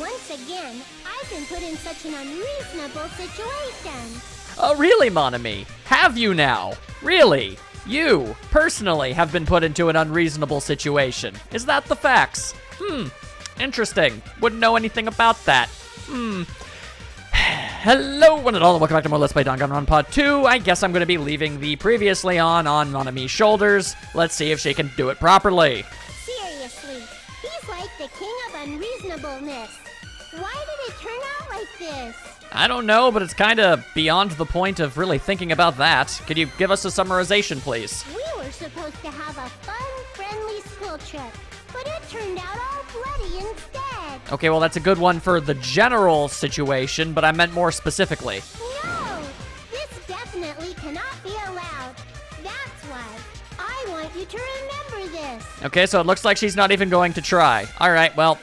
Once again, I've been put in such an unreasonable situation. Oh, really, Monami? Have you now? Really? You, personally, have been put into an unreasonable situation. Is that the facts? Interesting. Wouldn't know anything about that. Hello, one and all, and welcome back to more Let's Play Danganronpa 2. I guess I'm going to be leaving the previously on Monami's shoulders. Let's see if she can do it properly. Seriously, he's like the king of unreasonableness. Why did it turn out like this? I don't know, but it's kind of beyond the point of really thinking about that. Could you give us a summarization, please? We were supposed to have a fun, friendly school trip, but it turned out all bloody instead. Okay, well, that's a good one for the general situation, but I meant more specifically. No, this definitely cannot be allowed. That's why I want you to remember this. Okay, so it looks like she's not even going to try. All right, well,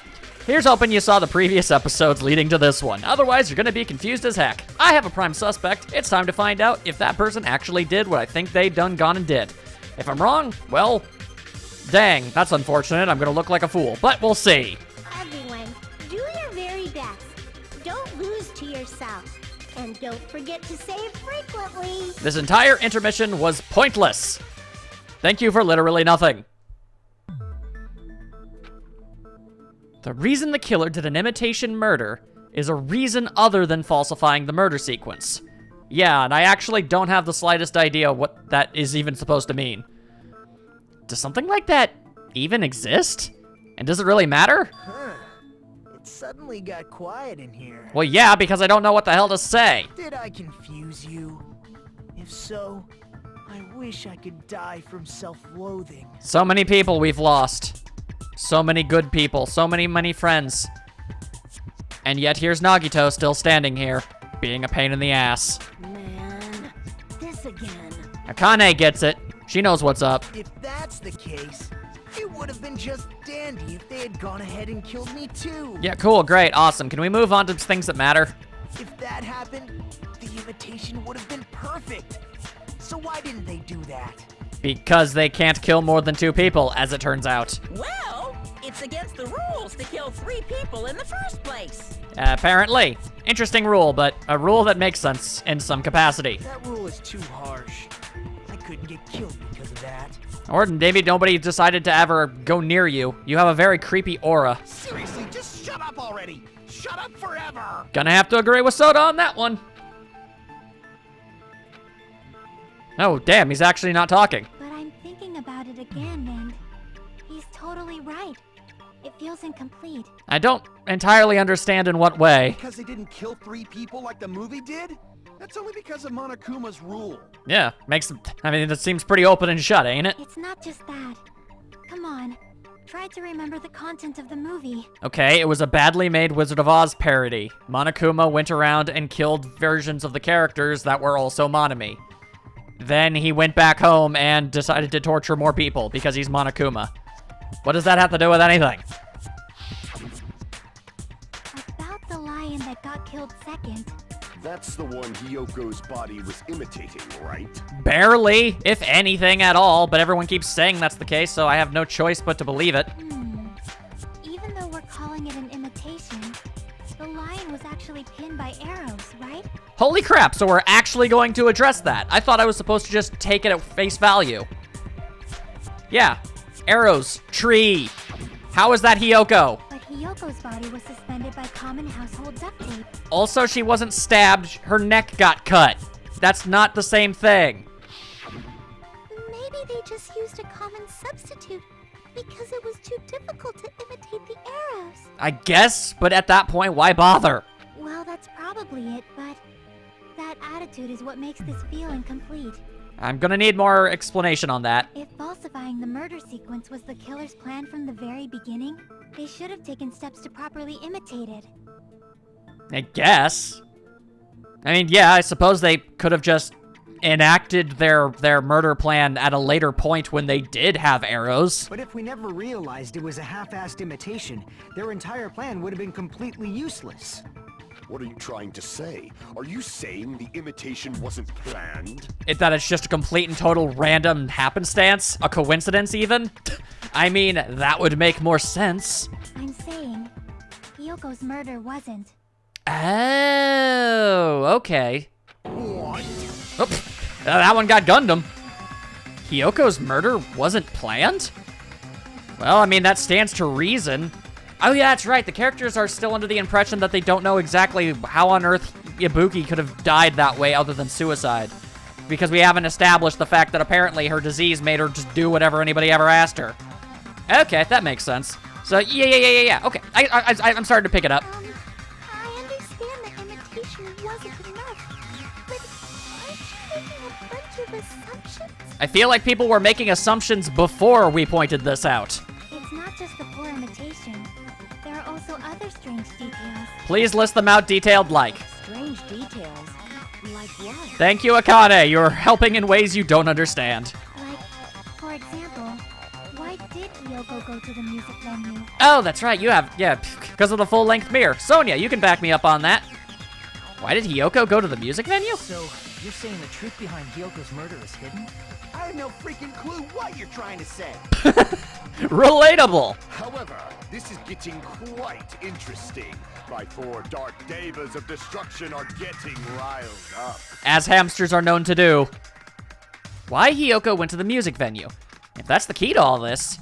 here's hoping you saw the previous episodes leading to this one. Otherwise, you're gonna be confused as heck. I have a prime suspect. It's time to find out if that person actually did what I think they gone and did. If I'm wrong, well, dang, that's unfortunate. I'm gonna look like a fool, but we'll see. Everyone, do your very best. Don't lose to yourself. And don't forget to save frequently. This entire intermission was pointless. Thank you for literally nothing. The reason the killer did an imitation murder is a reason other than falsifying the murder sequence. Yeah, and I actually don't have the slightest idea what that is even supposed to mean. Does something like that even exist? And does it really matter? It suddenly got quiet in here. Well, yeah, because I don't know what the hell to say. Did I confuse you? If so, I wish I could die from self-loathing. So many people we've lost. So many good people, so many friends. And yet here's Nagito still standing here, being a pain in the ass. Man, this again. Akane gets it. She knows what's up. If that's the case, it would have been just dandy if they had gone ahead and killed me too. Yeah, cool, great, awesome. Can we move on to things that matter? If that happened, the imitation would have been perfect. So why didn't they do that? Because they can't kill more than 2 people, as it turns out. Well, it's against the rules to kill 3 people in the first place. Apparently. Interesting rule, but a rule that makes sense in some capacity. That rule is too harsh. I couldn't get killed because of that. Or maybe nobody decided to ever go near you. You have a very creepy aura. Seriously, just shut up already! Shut up forever! Gonna have to agree with Soda on that one. Oh, damn, he's actually not talking. But I'm thinking about it again, and he's totally right. It feels incomplete. I don't entirely understand in what way. Because they didn't kill 3 people like the movie did? That's only because of Monokuma's rule. Yeah, I mean, it seems pretty open and shut, ain't it? It's not just that. Come on, try to remember the content of the movie. Okay, it was a badly made Wizard of Oz parody. Monokuma went around and killed versions of the characters that were also Monami. Then he went back home and decided to torture more people because he's Monokuma. What does that have to do with anything? About the lion that got killed second. That's the one Hiyoko's body was imitating, right? Barely, if anything at all, but everyone keeps saying that's the case, so I have no choice but to believe it. Even though we're calling it an imitation, the lion was actually pinned by arrows, right? Holy crap, so we're actually going to address that. I thought I was supposed to just take it at face value. Yeah, arrows, tree. How is that Hiyoko? But Hiyoko's body was suspended by common household duct tape. Also, she wasn't stabbed, her neck got cut. That's not the same thing. Maybe they just used a common substitute because it was too difficult to imitate the arrows. I guess, but at that point, why bother? Well, that's probably it, but that attitude is what makes this feel incomplete. I'm gonna need more explanation on that. If falsifying the murder sequence was the killer's plan from the very beginning, they should have taken steps to properly imitate it. I guess. I mean, yeah, I suppose they could have just enacted their murder plan at a later point when they did have arrows. But if we never realized it was a half-assed imitation, their entire plan would have been completely useless. What are you trying to say? Are you saying the imitation wasn't planned? That it's just a complete and total random happenstance? A coincidence, even? I mean, that would make more sense. I'm saying, Hiyoko's murder wasn't. Oh, okay. Oops. That one got Gundam. Hiyoko's murder wasn't planned? Well, I mean, that stands to reason. Oh yeah, that's right. The characters are still under the impression that they don't know exactly how on earth Ibuki could have died that way other than suicide. Because we haven't established the fact that apparently her disease made her just do whatever anybody ever asked her. Okay, that makes sense. So, yeah. Okay, I'm starting to pick it up. I understand that imitation wasn't enough, but aren't you making a bunch of assumptions? I feel like people were making assumptions before we pointed this out. It's not just the poor imitation. There are also other strange details. Please list them out detailed like. Strange details? Like what? Thank you, Akane. You're helping in ways you don't understand. Like, for example, why did Hiyoko go to the music venue? Oh, that's right. You have, yeah, because of the full-length mirror. Sonia, you can back me up on that. Why did Hiyoko go to the music venue? So, you're saying the truth behind Hiyoko's murder is hidden? I have no freaking clue what you're trying to say. Relatable. However, this is getting quite interesting. My 4 dark devas of destruction are getting riled up. As hamsters are known to do. Why Hiyoko went to the music venue? If that's the key to all this,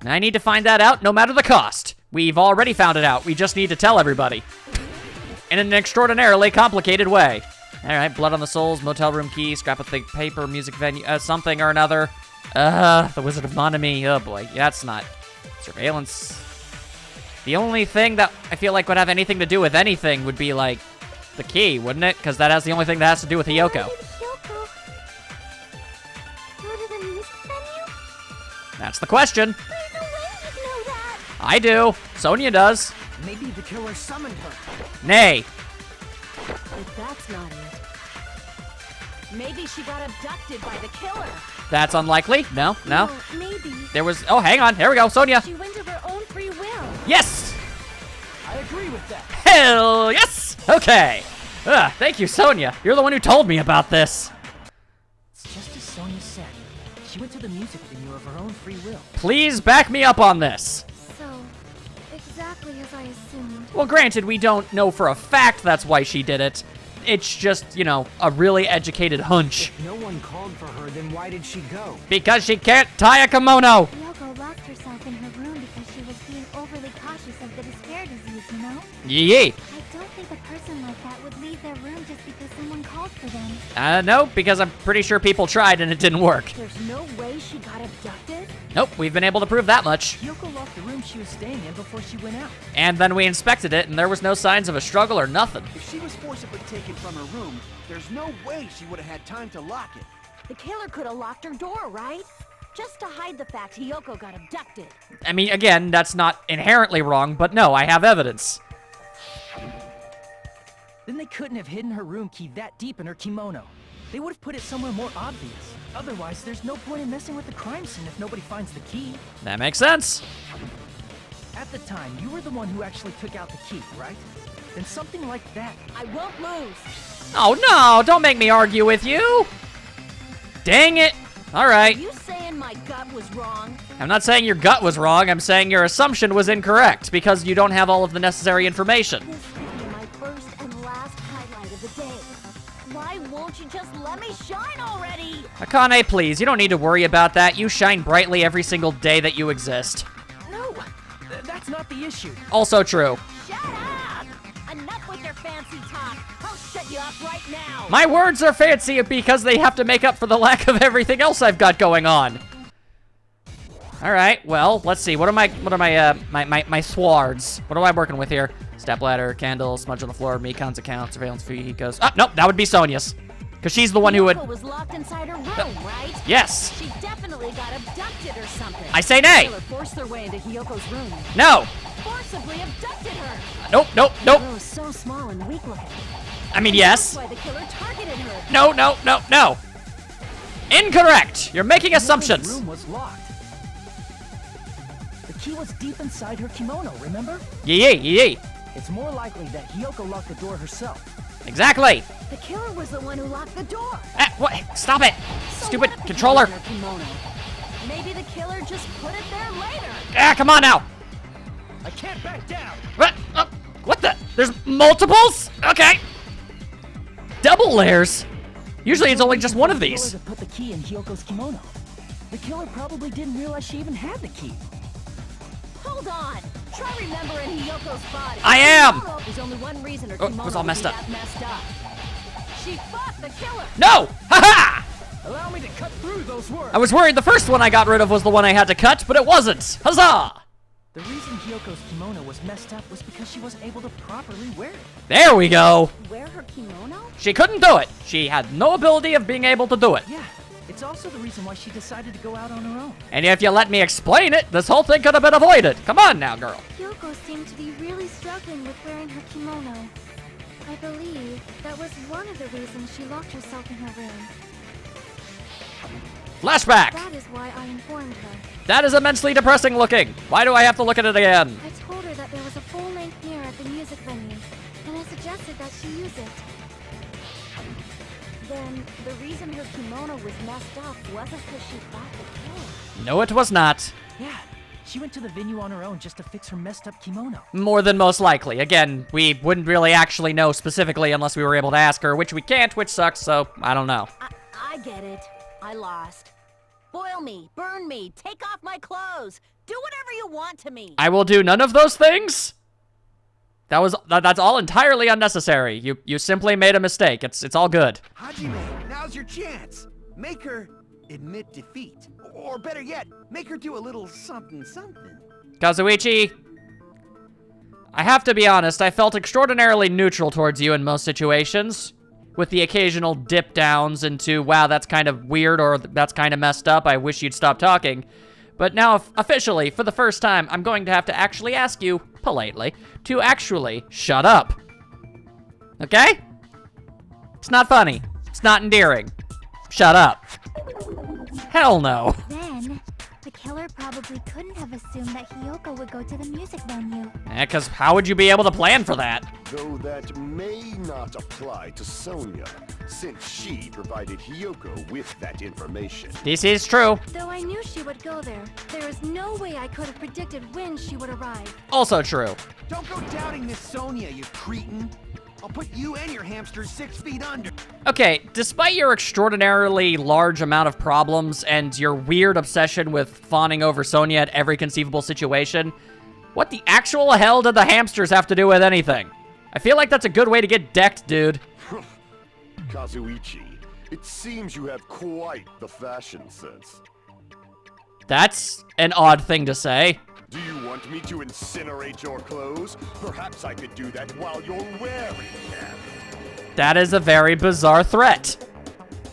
I need to find that out no matter the cost. We've already found it out. We just need to tell everybody. In an extraordinarily complicated way. All right, blood on the souls, motel room key, scrap of thick paper, music venue, something or another. The Wizard of Monami. Oh boy, yeah, that's not surveillance. The only thing that I feel like would have anything to do with anything would be like the key, wouldn't it? Because that has the only thing that has to do with Hiyoko. Why did Hiyoko go to the music venue? That's the question. There's no way you'd know that. I do. Sonia does. Maybe the killer summoned her. Nay. If that's not it, maybe she got abducted by the killer. That's unlikely. No. Maybe. There was, oh, hang on. Here we go, Sonia. She went of her own free will. Yes. I agree with that. Hell yes. Okay. Thank you, Sonia. You're the one who told me about this. It's just as Sonia said. She went to the music venue of her own free will. Please back me up on this. So, exactly as I assumed. Well, granted, we don't know for a fact that's why she did it. It's just, you know, a really educated hunch. If no one called for her, then why did she go? Because she can't tie a kimono. Hiyoko locked herself in her room because she was being overly cautious of the despair disease, you know? Yee. I don't think a person like that would leave their room just because someone called for them. No, because I'm pretty sure people tried and it didn't work. There's no way she got abducted? Nope, we've been able to prove that much. Hiyoko locked the room she was staying in before she went out. And then we inspected it, and there was no signs of a struggle or nothing. If she was forcibly taken from her room, there's no way she would have had time to lock it. The killer could have locked her door, right? Just to hide the fact Hiyoko got abducted. I mean, again, that's not inherently wrong, but no, I have evidence. Then they couldn't have hidden her room key that deep in her kimono. They would have put it somewhere more obvious. Otherwise, there's no point in messing with the crime scene if nobody finds the key. That makes sense. At the time, you were the one who actually took out the key, right? Then something like that. I won't lose. Oh no, don't make me argue with you. Dang it. All Are right. you saying my gut was wrong? I'm not saying your gut was wrong. I'm saying your assumption was incorrect because you don't have all of the necessary information. This could be my first and last highlight of the day. Why won't you just let me shine already? Akane, please, you don't need to worry about that. You shine brightly every single day that you exist. No, that's not the issue. Also true. Shut up! Enough with your fancy talk. I'll shut you up right now. My words are fancy because they have to make up for the lack of everything else I've got going on. All right, well, let's see. What are my swords? What am I working with here? Step ladder, candle, smudge on the floor, Mikon's account, surveillance fee, goes. Oh, nope, that would be Sonia's. Because she's the one who would. Hiyoko was locked inside her room, right? Yes. She definitely got abducted or something. I say nay. The killer forced their way into Hiyoko's room. No. Forcibly abducted her. Nope. The girl was so small and weak looking. I mean, yes. That's why the killer targeted her. No. Incorrect. You're making assumptions. The room was locked. The key was deep inside her kimono, remember? Yee. It's more likely that Hiyoko locked the door herself. Exactly. The killer was the one who locked the door. What? Stop it. So Stupid what if it controller. was in her kimono? Maybe the killer just put it there later. Come on now. I can't back down. What? What the? There's multiples? Okay. Double layers? Usually it's only just one of these. The killer that put the key in Hiyoko's kimono. The killer probably didn't realize she even had the key. Hold on. Try remembering Hiyoko's body. I am! There's only one reason her Oh, kimono it was all messed would up. be that messed up. She fought the killer. No! Haha! Allow me to cut through those words. I was worried the first one I got rid of was the one I had to cut, but it wasn't. Huzzah! The reason Hiyoko's kimono was messed up was because she wasn't able to properly wear it. There we go. Wear her kimono? She couldn't do it. She had no ability of being able to do it. Yeah, it's also the reason why she decided to go out on her own. And if you let me explain it, this whole thing could have been avoided. Come on now, girl. Hiyoko seemed to be really struggling with wearing her kimono. I believe that was one of the reasons she locked herself in her room. Flashback. That is why I informed her. That is immensely depressing looking. Why do I have to look at it again? I told her that there was a full-length mirror at the music venue, and I suggested that she use it. Then the reason her kimono was messed up wasn't because she fought the killer. No, it was not. Yeah, she went to the venue on her own just to fix her messed up kimono. More than most likely. Again, we wouldn't really actually know specifically unless we were able to ask her, which we can't, which sucks, so I don't know. I get it. I lost. Boil me, burn me, take off my clothes. Do whatever you want to me. I will do none of those things? That's all entirely unnecessary. You simply made a mistake. It's all good. Hajime, now's your chance. Make her admit defeat. Or better yet, make her do a little something something. Kazuichi, I have to be honest, I felt extraordinarily neutral towards you in most situations, with the occasional dip downs into, wow, that's kind of weird, or that's kind of messed up, I wish you'd stop talking. But now, officially, for the first time, I'm going to have to actually ask you, politely, to actually shut up. Okay? It's not funny. It's not endearing. Shut up. Hell no. Then, the killer probably couldn't have assumed that Hiyoko would go to the music venue. Because how would you be able to plan for that? Though that may not apply to Sonia, since she provided Hiyoko with that information. This is true. Though I knew she would go there, there is no way I could have predicted when she would arrive. Also true. Don't go doubting Miss Sonia, you cretin. I'll put you and your hamsters 6 feet under. Okay, despite your extraordinarily large amount of problems and your weird obsession with fawning over Sonia at every conceivable situation, what the actual hell did the hamsters have to do with anything? I feel like that's a good way to get decked, dude. Kazuichi, it seems you have quite the fashion sense. That's an odd thing to say. Do you want me to incinerate your clothes? Perhaps I could do that while you're wearing them. That is a very bizarre threat.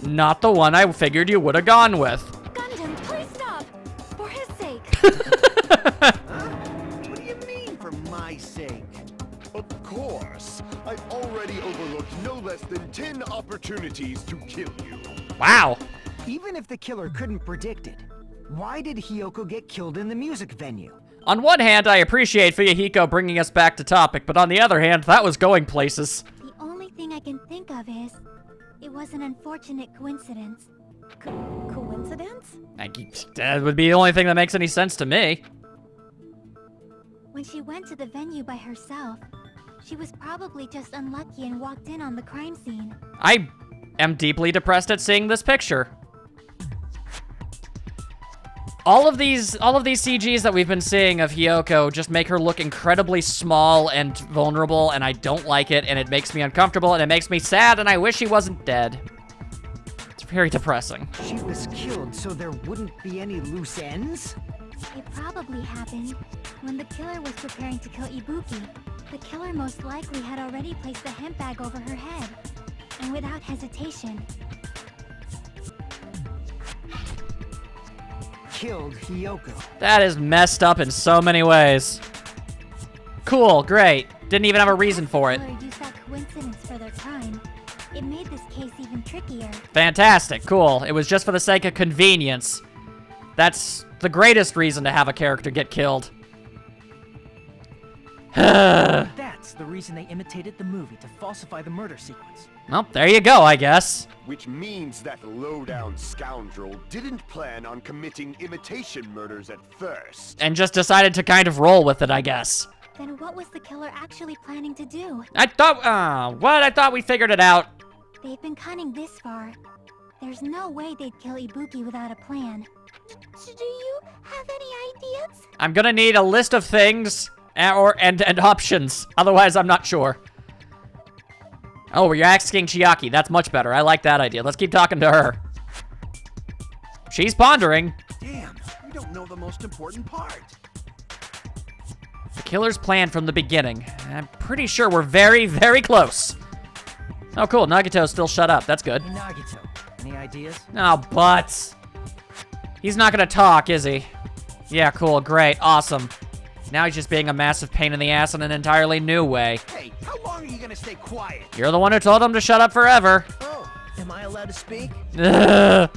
Not the one I figured you would have gone with. Gundam, please stop! For his sake! What do you mean, for my sake? Of course. I've already overlooked no less than 10 opportunities to kill you. Wow. Even if the killer couldn't predict it, why did Hiyoko get killed in the music venue? On one hand, I appreciate Fuyuhiko bringing us back to topic, but on the other hand, that was going places. The only thing I can think of is, it was an unfortunate coincidence. Coincidence? That would be the only thing that makes any sense to me. When she went to the venue by herself, she was probably just unlucky and walked in on the crime scene. I am deeply depressed at seeing this picture. All of these CGs that we've been seeing of Hiyoko just make her look incredibly small and vulnerable, and I don't like it, and it makes me uncomfortable, and it makes me sad, and I wish she wasn't dead. It's very depressing. She was killed so there wouldn't be any loose ends? It probably happened when the killer was preparing to kill Ibuki. The killer most likely had already placed the hemp bag over her head, and without hesitation, Killed Hiyoko. That is messed up in so many ways. Cool, great. Didn't even have a reason for it. the killer used that coincidence for their crime. It made this case even trickier. Fantastic, cool. It was just for the sake of convenience. That's the greatest reason to have a character get killed. That's the reason they imitated the movie to falsify the murder sequence. Well, there you go, I guess. Which means that low-down scoundrel didn't plan on committing imitation murders at first. And just decided to kind of roll with it, I guess. Then what was the killer actually planning to do? I thought, what? I thought we figured it out. They've been cunning this far. There's no way they'd kill Ibuki without a plan. Do you have any ideas? I'm gonna need a list of things and options. Otherwise, I'm not sure. Oh, you're asking Chiaki. That's much better. I like that idea. Let's keep talking to her. She's pondering. Damn, we don't know the most important part. The killer's plan from the beginning. I'm pretty sure we're very, very close. Oh, cool. Nagito's still shut up. That's good. Hey, Nagito, any ideas? Oh, but he's not gonna talk, is he? Yeah, cool, great, awesome. Now he's just being a massive pain in the ass in an entirely new way. Hey, how long are you gonna stay quiet? You're the one who told him to shut up forever. Oh, am I allowed to speak? Ugh.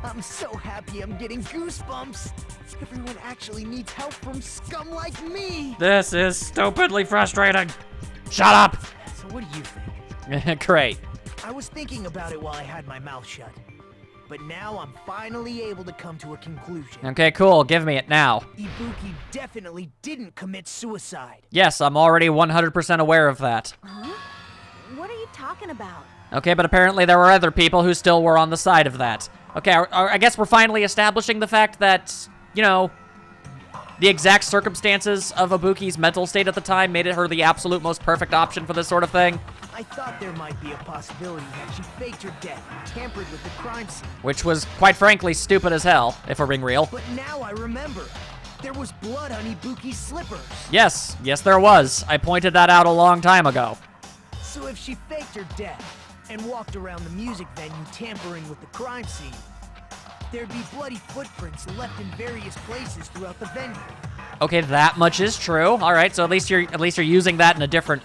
I'm so happy I'm getting goosebumps. Everyone actually needs help from scum like me. This is stupidly frustrating. Shut up. So what do you think? Great. I was thinking about it while I had my mouth shut. But now I'm finally able to come to a conclusion. Okay, cool, give me it now. Ibuki definitely didn't commit suicide. Yes, I'm already 100% aware of that. Huh? What are you talking about? Okay, but apparently there were other people who still were on the side of that. Okay, I guess we're finally establishing the fact that, you know, the exact circumstances of Ibuki's mental state at the time made it her the absolute most perfect option for this sort of thing. I thought there might be a possibility that she faked her death and tampered with the crime scene. Which was, quite frankly, stupid as hell, if we're being real. But now I remember. There was blood on Ibuki's slippers. Yes, there was. I pointed that out a long time ago. So if she faked her death and walked around the music venue tampering with the crime scene, there'd be bloody footprints left in various places throughout the venue. Okay, that much is true. All right, so at least you're using that in a different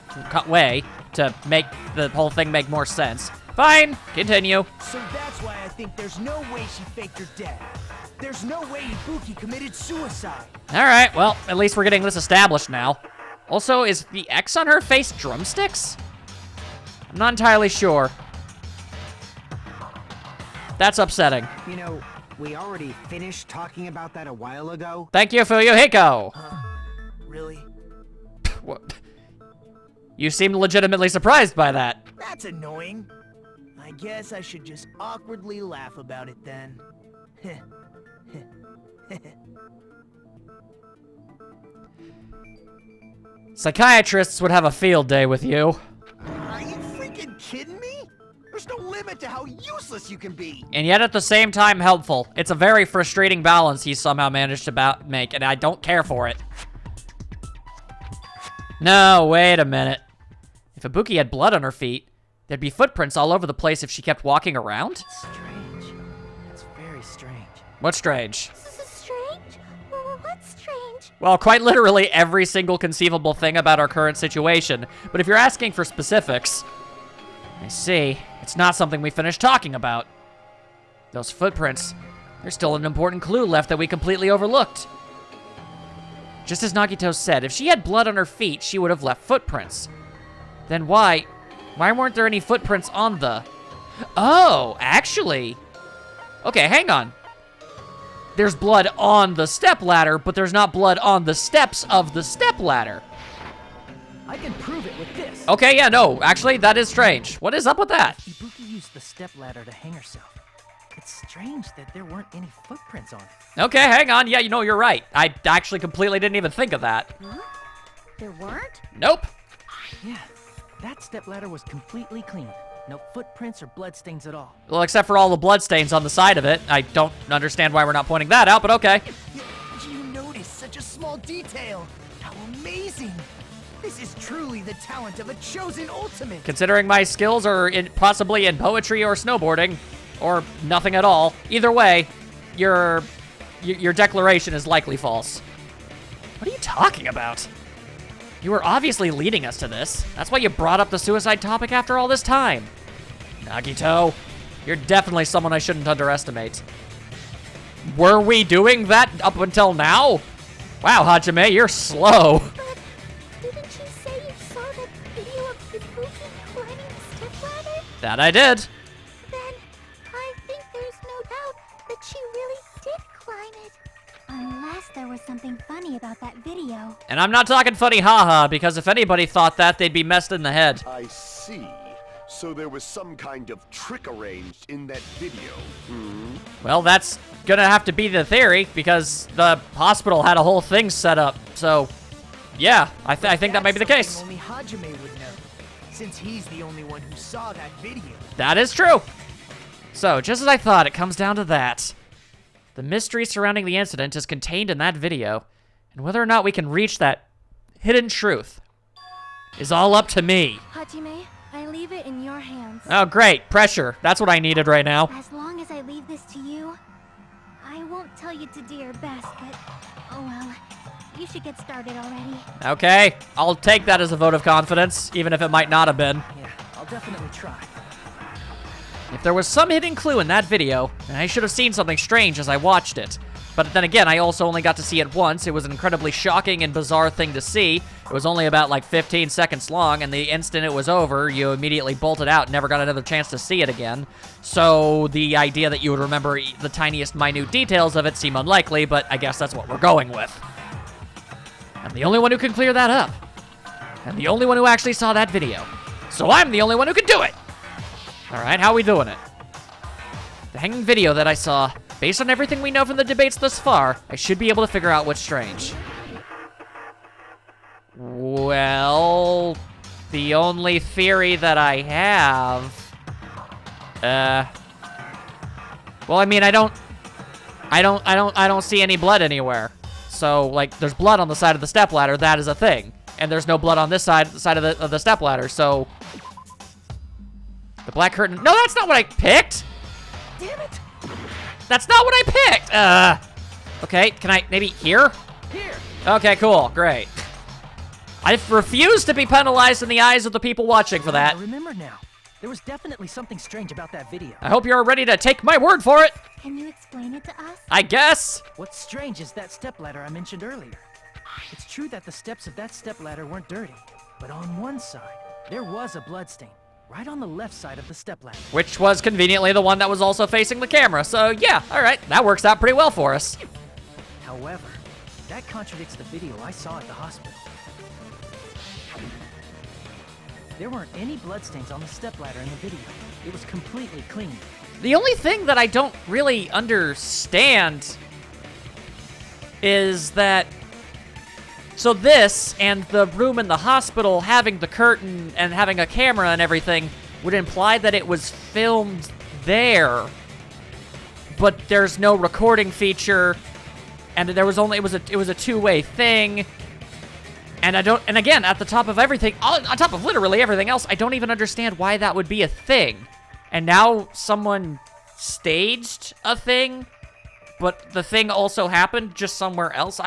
way to make the whole thing make more sense. Fine, continue. So that's why I think there's no way she faked her death. There's no way Ibuki committed suicide. All right, well, at least we're getting this established now. Also, is the X on her face drumsticks? I'm not entirely sure. That's upsetting. You know, we already finished talking about that a while ago. Thank you, Fuyuhiko. Really? What? You seemed legitimately surprised by that. That's annoying. I guess I should just awkwardly laugh about it then. Psychiatrists would have a field day with you. Are you freaking kidding me? There's no limit to how useless you can be. And yet at the same time helpful. It's a very frustrating balance he somehow managed to make, and I don't care for it. No, wait a minute. If Ibuki had blood on her feet, there'd be footprints all over the place if she kept walking around? Strange. That's very strange. What's strange? Strange? What's strange? Well, quite literally every single conceivable thing about our current situation. But if you're asking for specifics, I see. It's not something we finished talking about. Those footprints, there's still an important clue left that we completely overlooked. Just as Nagito said, if she had blood on her feet, she would have left footprints. Then why weren't there any footprints on the... Oh, actually. Okay, hang on. There's blood on the stepladder, but there's not blood on the steps of the stepladder. I can prove it with this. Okay, yeah, no, actually, that is strange. What is up with that? Ibuki used the stepladder to hang herself. It's strange that there weren't any footprints on it. Okay, hang on. Yeah, you know, you're right. I actually completely didn't even think of that. Huh? There weren't? Nope. Yeah, that stepladder was completely clean. No footprints or bloodstains at all. Well, except for all the bloodstains on the side of it. I don't understand why we're not pointing that out, but okay. You noticed such a small detail. How amazing. This is truly the talent of a chosen ultimate. Considering my skills are possibly in poetry or snowboarding, or nothing at all, either way, your declaration is likely false. What are you talking about? You were obviously leading us to this. That's why you brought up the suicide topic after all this time. Nagito, you're definitely someone I shouldn't underestimate. Were we doing that up until now? Wow, Hajime, you're slow. Didn't you say you saw that video of Ibuki climbing the stepladder? That I did. Then I think there's no doubt that she really did climb it. Unless there was something funny about that video. And I'm not talking funny haha, because if anybody thought that, they'd be messed in the head. I see. So there was some kind of trick arranged in that video, hmm? Well, that's gonna have to be the theory, because the hospital had a whole thing set up. So, yeah, I think that might be the case. Only Hajime would know, since he's the only one who saw that video. That is true. So, just as I thought, it comes down to that. The mystery surrounding the incident is contained in that video, and whether or not we can reach that hidden truth is all up to me. Hajime, I leave it in your hands. Oh, great. Pressure. That's what I needed right now. As long as I leave this to you, I won't tell you to do your best, but oh well. You should get started already. Okay. I'll take that as a vote of confidence, even if it might not have been. Yeah, I'll definitely try. If there was some hidden clue in that video, then I should have seen something strange as I watched it. But then again, I also only got to see it once. It was an incredibly shocking and bizarre thing to see. It was only about like 15 seconds long, and the instant it was over, you immediately bolted out and never got another chance to see it again. So the idea that you would remember the tiniest minute details of it seem unlikely, but I guess that's what we're going with. I'm the only one who can clear that up. I'm the only one who actually saw that video. So I'm the only one who can do it! Alright, how are we doing it? The hanging video that I saw, based on everything we know from the debates thus far, I should be able to figure out what's strange. Well, the only theory that I have... Well, I mean, I don't see any blood anywhere. So, like, there's blood on the side of the stepladder, that is a thing. And there's no blood on this side of the stepladder, so... The black curtain... No, that's not what I picked! Damn it! That's not what I picked! Okay, can I maybe here? Here! Okay, cool, great. I refuse to be penalized in the eyes of the people watching for that. I remember now. There was definitely something strange about that video. I hope you're ready to take my word for it. Can you explain it to us? I guess. What's strange is that stepladder I mentioned earlier. It's true that the steps of that stepladder weren't dirty, but on one side, there was a bloodstain, right on the left side of the stepladder. Which was conveniently the one that was also facing the camera, so yeah, alright, that works out pretty well for us. However, that contradicts the video I saw at the hospital. There weren't any bloodstains on the stepladder in the video. It was completely clean. The only thing that I don't really understand is that... So this, and the room in the hospital having the curtain and having a camera and everything, would imply that it was filmed there. But there's no recording feature, and there was only, it was a two-way thing. And and again, at the top of everything, on top of literally everything else, I don't even understand why that would be a thing. And now someone staged a thing, but the thing also happened just somewhere else.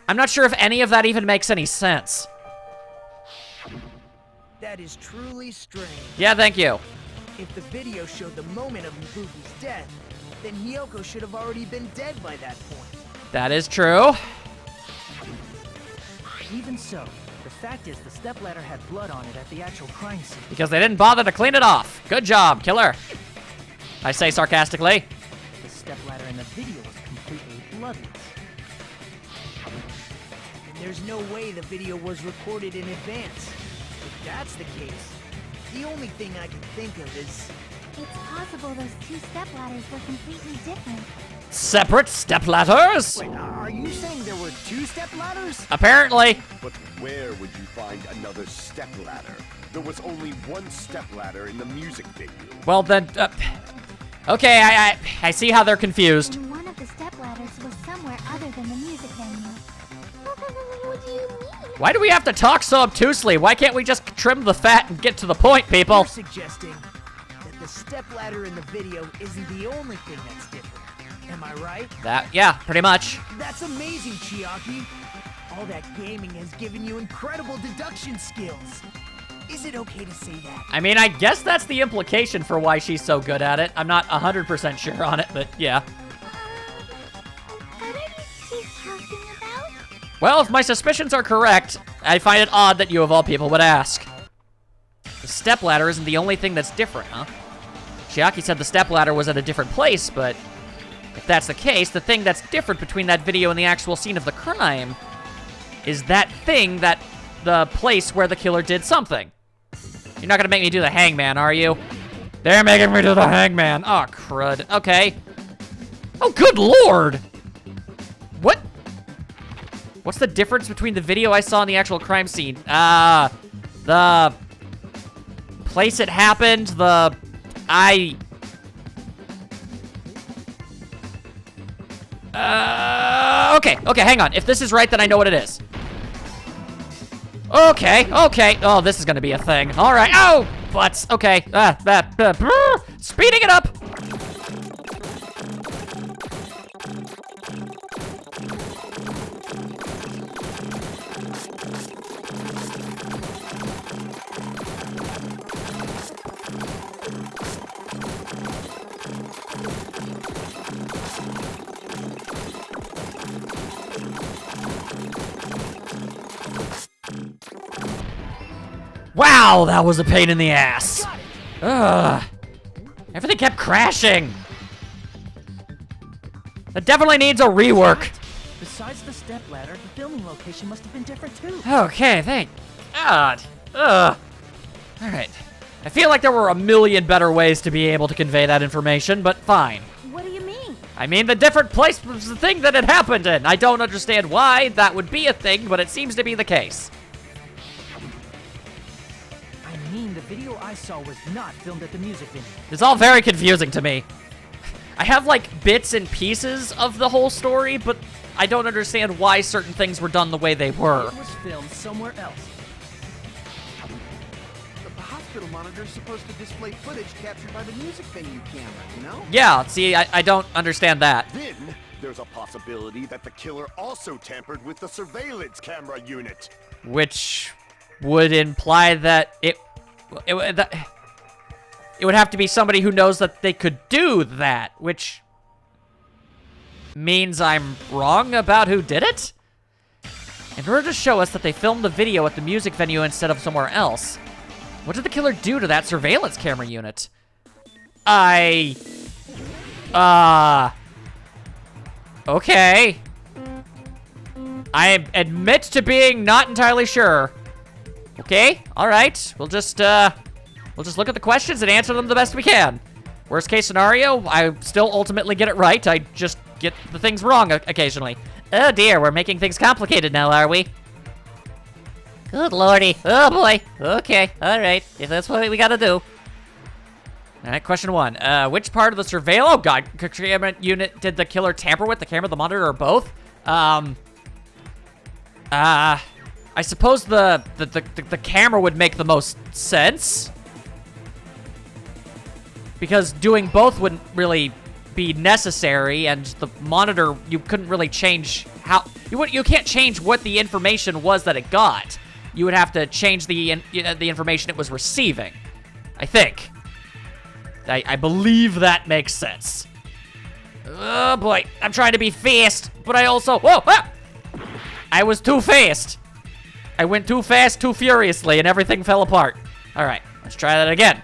I'm not sure if any of that even makes any sense. That is truly strange. Yeah, thank you. If the video showed the moment of Ibuki's death, then Hiyoko should have already been dead by that point. That is true. Even so, the fact is the stepladder had blood on it at the actual crime scene. Because they didn't bother to clean it off. Good job, killer. I say sarcastically. The stepladder in the video was completely bloodless. And there's no way the video was recorded in advance. If that's the case, the only thing I can think of is... It's possible those two stepladders were completely different. Separate stepladders? Wait, are you saying there were two stepladders? Apparently. But where would you find another stepladder? There was only one stepladder in the music venue. Well then, okay, I see how they're confused. And one of the stepladders was somewhere other than the music venue. What do you mean? Why do we have to talk so obtusely? Why can't we just trim the fat and get to the point, people? You're suggesting that the stepladder in the video isn't the only thing that's different. Am I right? Yeah, pretty much. That's amazing, Chiaki. All that gaming has given you incredible deduction skills. Is it okay to say that? I mean, I guess that's the implication for why she's so good at it. I'm not 100% sure on it, but yeah. What are you two talking about? Well, if my suspicions are correct, I find it odd that you of all people would ask. The stepladder isn't the only thing that's different, huh? Chiaki said the stepladder was at a different place, but If that's the case, the thing that's different between that video and the actual scene of the crime is that thing that the place where the killer did something. You're not gonna make me do the hangman, are you? They're making me do the hangman. Oh, crud. Okay. Oh, good lord! What? What's the difference between the video I saw and the actual crime scene? The place it happened, okay, hang on. If this is right, then I know what it is. Okay. Oh, this is gonna be a thing. All right. Oh, butts. Okay. Speeding it up. Wow, that was a pain in the ass. Ugh. Everything kept crashing. That definitely needs a rework. Besides the stepladder, the filming location must have been different too. Okay, thank God. Ugh. All right. I feel like there were a million better ways to be able to convey that information, but fine. What do you mean? I mean, the different place was the thing that it happened in. I don't understand why that would be a thing, but it seems to be the case. I mean, the video I saw was not filmed at the music venue. It's all very confusing to me. I have, like, bits and pieces of the whole story, but I don't understand why certain things were done the way they were. It was filmed somewhere else. The hospital monitor is supposed to display footage captured by the music venue camera, you know? Yeah, see, I don't understand that. Then, there's a possibility that the killer also tampered with the surveillance camera unit. Which would imply that it would have to be somebody who knows that they could do that, which means I'm wrong about who did it? In order to show us that they filmed the video at the music venue instead of somewhere else, what did the killer do to that surveillance camera unit? Okay. I admit to being not entirely sure. Okay, all right. We'll just look at the questions and answer them the best we can. Worst case scenario, I still ultimately get it right. I just get the things wrong occasionally. Oh dear, we're making things complicated now, are we? Good lordy. Oh boy. Okay, all right. If that's what we gotta do. All right, question 1. Which part of the surveillance? Oh god, camera unit did the killer tamper with? The camera, the monitor, or both? I suppose the camera would make the most sense. Because doing both wouldn't really be necessary, and the monitor, you couldn't really change how... You can't change what the information was that it got. You would have to change the information it was receiving. I think. I believe that makes sense. Oh boy, I'm trying to be fast, but I also... Whoa! Ah! I was too fast. I went too fast, too furiously, and everything fell apart. All right, let's try that again.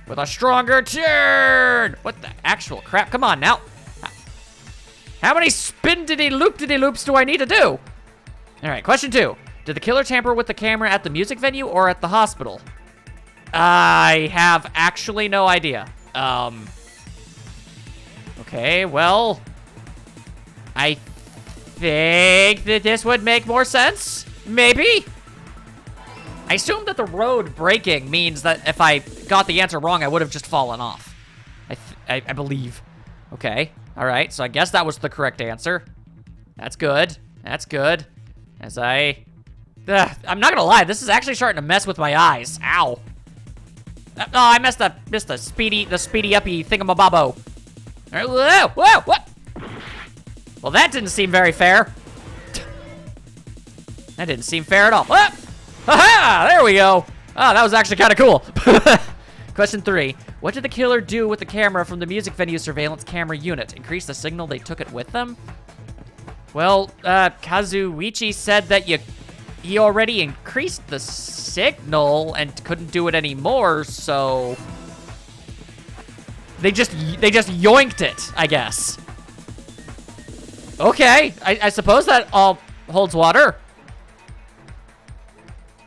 With a stronger turn. What the actual crap? Come on now. How many spin-diddy-loop-diddy-loops do I need to do? All right, question 2. Did the killer tamper with the camera at the music venue or at the hospital? I have actually no idea. Okay, well, I think that this would make more sense. Maybe. I assume that the road breaking means that if I got the answer wrong, I would have just fallen off. I believe. Okay. All right. So I guess that was the correct answer. That's good. That's good. As I'm not gonna lie. This is actually starting to mess with my eyes. Ow. Oh, I missed the speedy uppy thingamabobbo. All right. Whoa. Whoa. What? Well, that didn't seem very fair. That didn't seem fair at all. Ah! Haha! There we go. Oh, that was actually kind of cool. Question 3. What did the killer do with the camera from the music venue surveillance camera unit? Increase the signal they took it with them? Well, Kazuichi said that he already increased the signal and couldn't do it anymore, so... They just yoinked it, I guess. Okay, I suppose that all holds water.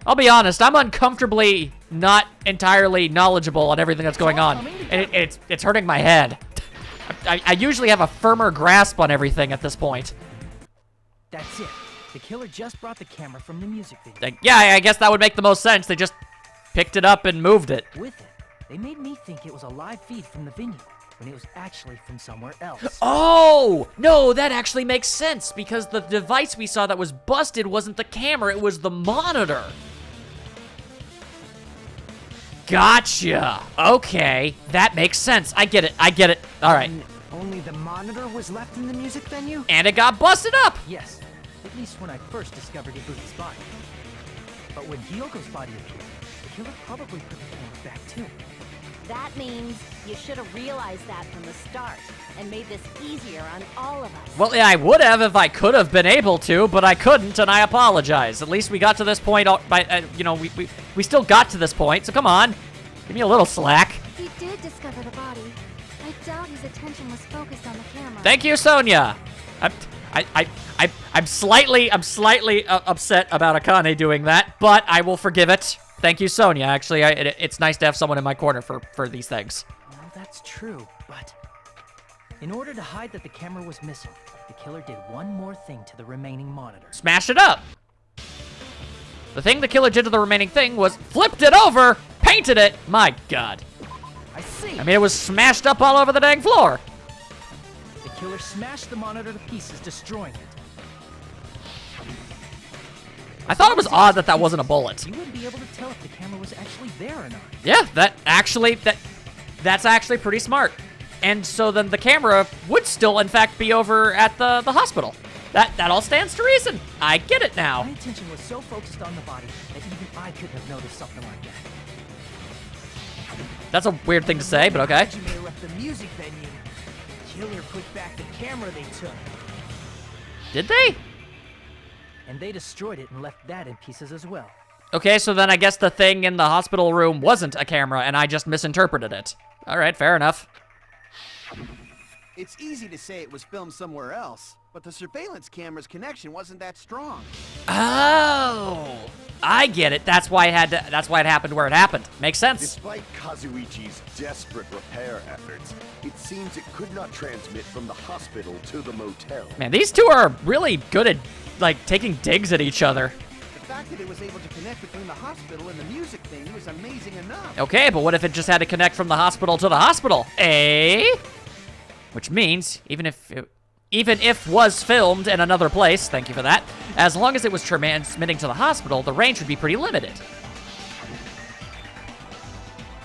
I'll be honest, I'm uncomfortably not entirely knowledgeable on everything that's going on. And it's hurting my head. I usually have a firmer grasp on everything at this point. That's it. The killer just brought the camera from the music video. Like, yeah, I guess that would make the most sense. They just picked it up and moved it. With it, they made me think it was a live feed from the venue, when it was actually from somewhere else. Oh! No, that actually makes sense, because the device we saw that was busted wasn't the camera, it was the monitor. Gotcha. Okay, that makes sense. I get it. All right. And only the monitor was left in the music venue? And it got busted up. Yes, at least when I first discovered Ibuki's body. But when Hiyoko's body appeared, the killer probably put the camera back too. That means you should have realized that from the start and made this easier on all of us. Well, yeah, I would have if I could have been able to, but I couldn't, and I apologize. At least we got to this point we still got to this point, so come on. Give me a little slack. He did discover the body. I doubt his attention was focused on the camera. Thank you, Sonia. I'm slightly upset about Akane doing that, but I will forgive it. Thank you, Sonia. Actually, it's nice to have someone in my corner for these things. Well, that's true, but in order to hide that the camera was missing, the killer did one more thing to the remaining monitor. Smash it up. The thing the killer did to the remaining thing was flipped it over, painted it. My God. I see. I mean, it was smashed up all over the dang floor. The killer smashed the monitor to pieces, destroying it. I thought it was odd that wasn't a bullet. You wouldn't be able to tell if the camera was actually there or not. Yeah, that's actually pretty smart. And so then the camera would still, in fact, be over at the hospital. That all stands to reason. I get it now. My attention was so focused on the body that even I couldn't have noticed something like that. That's a weird thing to say, but okay. Imagine they left the music venue. Killer put back the camera they took. Did they? And they destroyed it and left that in pieces as well. Okay, so then I guess the thing in the hospital room wasn't a camera, and I just misinterpreted it. All right, fair enough. It's easy to say it was filmed somewhere else, but the surveillance camera's connection wasn't that strong. Oh, I get it. That's why it happened where it happened. Makes sense. Despite Kazuichi's desperate repair efforts, it seems it could not transmit from the hospital to the motel. Man, these two are really good at, like, taking digs at each other. The fact that it was able to connect between the hospital and the music venue is amazing enough. Okay, but what if it just had to connect from the hospital to the hospital? Eh? Which means, even if was filmed in another place, thank you for that, as long as it was transmitting to the hospital, the range would be pretty limited.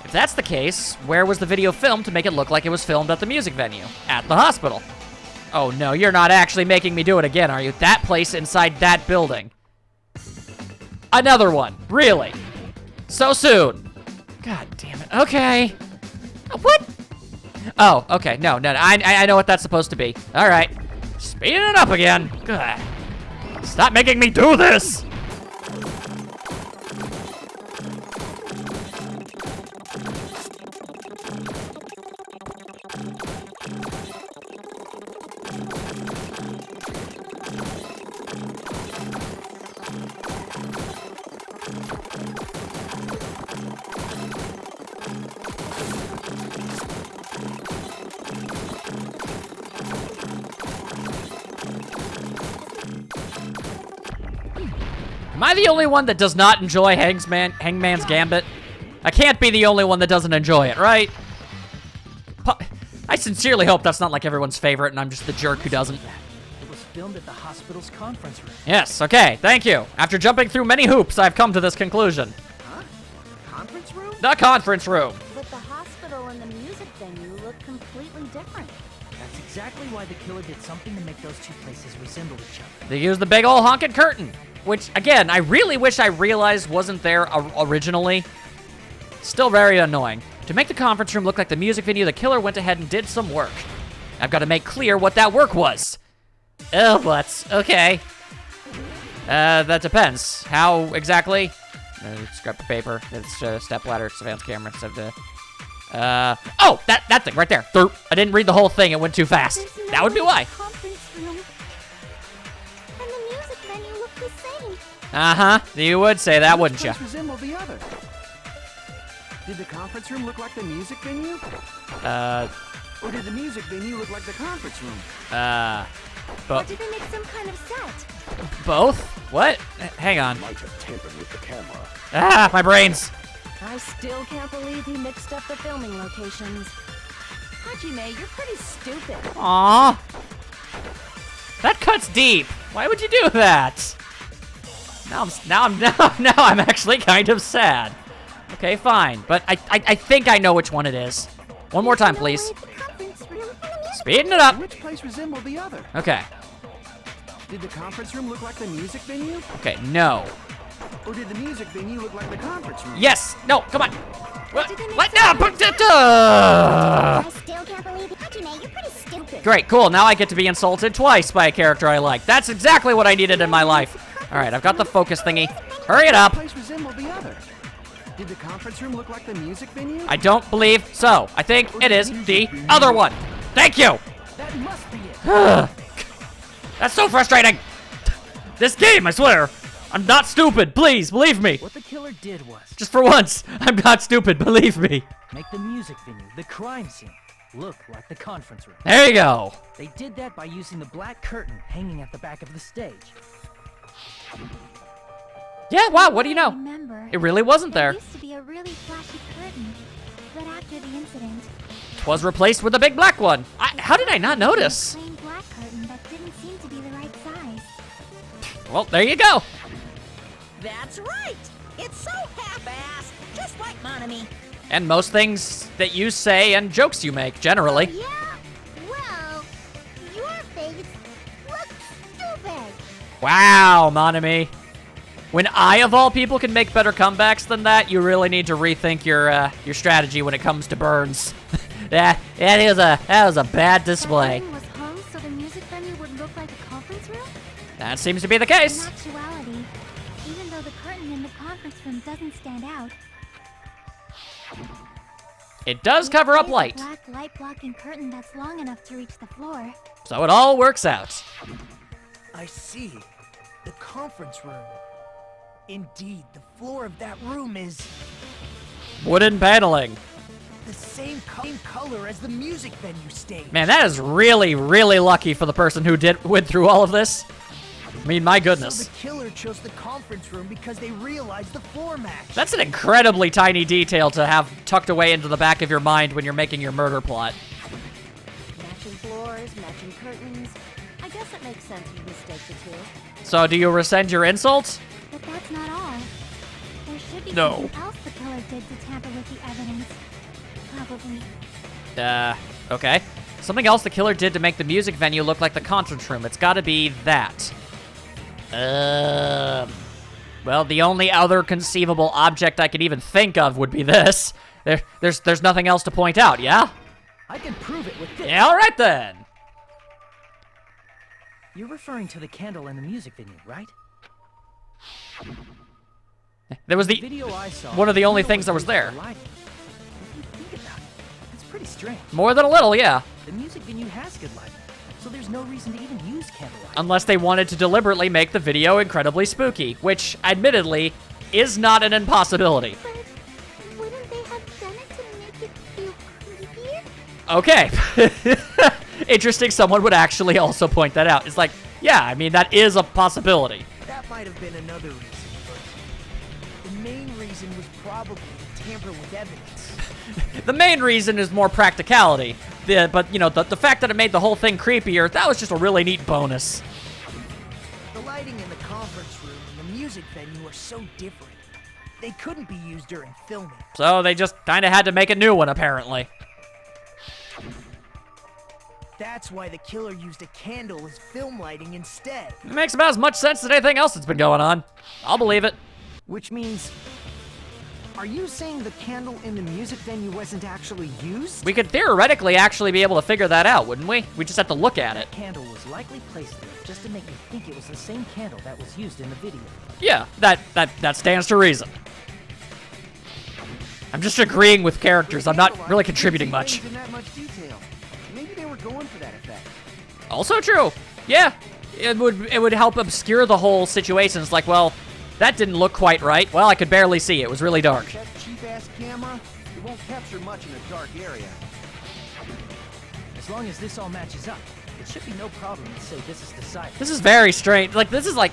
If that's the case, where was the video filmed to make it look like it was filmed at the music venue? At the hospital. Oh no, you're not actually making me do it again, are you? That place inside that building. Another one, really? So soon. God damn it, okay. What? Oh, okay, no, I know what that's supposed to be. All right, speeding it up again. Ugh. Stop making me do this. Am I the only one that does not enjoy Hangman's Gambit? I can't be the only one that doesn't enjoy it, right? I sincerely hope that's not like everyone's favorite and I'm just the jerk who doesn't. It was filmed at the hospital's conference room. Yes, okay, thank you. After jumping through many hoops, I've come to this conclusion. Huh? Conference room? The conference room. But the hospital and the music venue look completely different. That's exactly why the killer did something to make those two places resemble each other. They used the big old honkin' curtain, which, again, I really wish I realized wasn't there originally. Still very annoying. To make the conference room look like the music venue, the killer went ahead and did some work. I've got to make clear what that work was. Oh, butts. Okay. That depends. How exactly? Scrap the paper. It's step ladder, surveillance camera. Oh, that thing right there. I didn't read the whole thing. It went too fast. That would be why. Conference room. the same. Uh-huh. You would say that, wouldn't you? Which place resembled the other? Did the conference room look like the music venue? Or did the music venue look like the conference room? Or But did they make some kind of set? both? What? Hang on. Might have tampered with the camera. Ah, my brains. I still can't believe he mixed up the filming locations. Hajime, you're pretty stupid. Aw. That cuts deep. Why would you do that? Now I'm actually kind of sad. Okay, fine. But I think I know which one it is. One more time, please. Speeding it up. Which place resembled the other? Okay. Did the conference room look like the music venue? Okay, no. Or did the music venue look like the conference room? Yes. No, come on. What? Did they make What? some No, kind of but I still can't believe it. Hajime, you're pretty stupid. Great, cool. Now I get to be insulted twice by a character I like. That's exactly what I needed in my life. All right, I've got the focus thingy. Hurry it up. Which place resembled the other? Did the conference room look like the music venue? I don't believe so. I think it is the other one. Thank you. That must be it. That's so frustrating. This game, I swear. I'm not stupid. Please, believe me. What the killer did was Just for once, I'm not stupid. Believe me. make the music venue, the crime scene, look like the conference room. There you go. They did that by using the black curtain hanging at the back of the stage. Yeah, wow, what do you know? Remember, It really wasn't there. used to be a really flashy curtain, but after the incident, Twas replaced with a big black one. How did I not notice? a plain black curtain that didn't seem to be the right size. Well, there you go. That's right. It's so half-assed, just like Monami. And most things that you say and jokes you make, generally. Yeah, well, your face looks stupid. Wow, Monami. When I, of all people, can make better comebacks than that, you really need to rethink your strategy when it comes to burns. that was a bad display. The curtain was hung so the music venue would look like a conference room? That seems to be the case. In actuality, even though the curtain in the conference room doesn't stand out, It does cover up there's a light, black light-blocking curtain that's long enough to reach the floor. so it all works out. I see. The conference room. Indeed, the floor of that room is Wooden paneling. the same color as the music venue stage. Man, that is really, really lucky for the person who went through all of this. I mean, my So goodness. the killer chose the conference room because they realized the floor match. That's an incredibly tiny detail to have tucked away into the back of your mind when you're making your murder plot. Matching floors, matching curtains. I guess it makes sense you mistake the two. So, do you rescind your insult? But that's not all. There should be No. something else the killer did to tamper with the evidence. Probably. Okay. Something else the killer did to make the music venue look like the conference room. It's gotta be that. Well, the only other conceivable object I could even think of would be this. There's nothing else to point out, yeah? I can prove it with this. Yeah, alright then. You're referring to the candle in the music venue, right? There was the Video I saw. one of the only candle things that was used for there. lighting. If you think about it, it's pretty strange. More than a little, yeah. The music venue has good lighting, so there's no reason to even use candlelight. Unless they wanted to deliberately make the video incredibly spooky, which, admittedly, is not an impossibility. But wouldn't they have done it to make it feel creepier? Okay. Interesting, someone would actually also point that out. It's like, yeah, I mean, that is a possibility. That might have been another reason, but the main reason was probably to tamper with evidence. The main reason is more practicality. But, you know, the fact that it made the whole thing creepier, that was just a really neat bonus. The lighting in the conference room and the music venue are so different. They couldn't be used during filming. So they just kind of had to make a new one, apparently. That's why the killer used a candle as film lighting instead. It makes about as much sense as anything else that's been going on. I'll believe it. Which means, are you saying the candle in the music venue wasn't actually used? We could theoretically actually be able to figure that out, wouldn't we? We just have to look at it. That candle was likely placed there just to make me think it was the same candle that was used in the video. Yeah, that stands to reason. I'm just agreeing with characters. I'm not really contributing much. In that much detail. Maybe they were going for that effect. Also true. Yeah. it would help obscure the whole situation. It's like, well, that didn't look quite right. Well, I could barely see. It was really dark. That cheap-ass camera, it won't capture much in a dark area. As long as this all matches up, it should be no problem to say this is decided. This is very strange. Like, this is like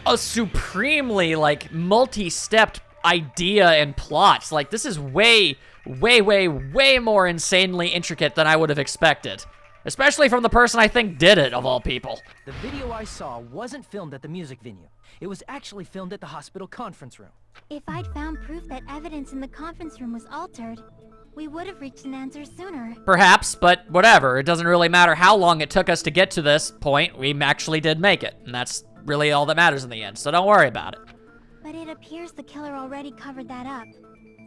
a supremely, like, multi-stepped idea and plot. Like, this is way more insanely intricate than I would have expected. Especially from the person I think did it, of all people. The video I saw wasn't filmed at the music venue. It was actually filmed at the hospital conference room. If I'd found proof that evidence in the conference room was altered, we would have reached an answer sooner. Perhaps, but whatever. It doesn't really matter how long it took us to get to this point. We actually did make it, and that's really all that matters in the end, so don't worry about it. But it appears the killer already covered that up,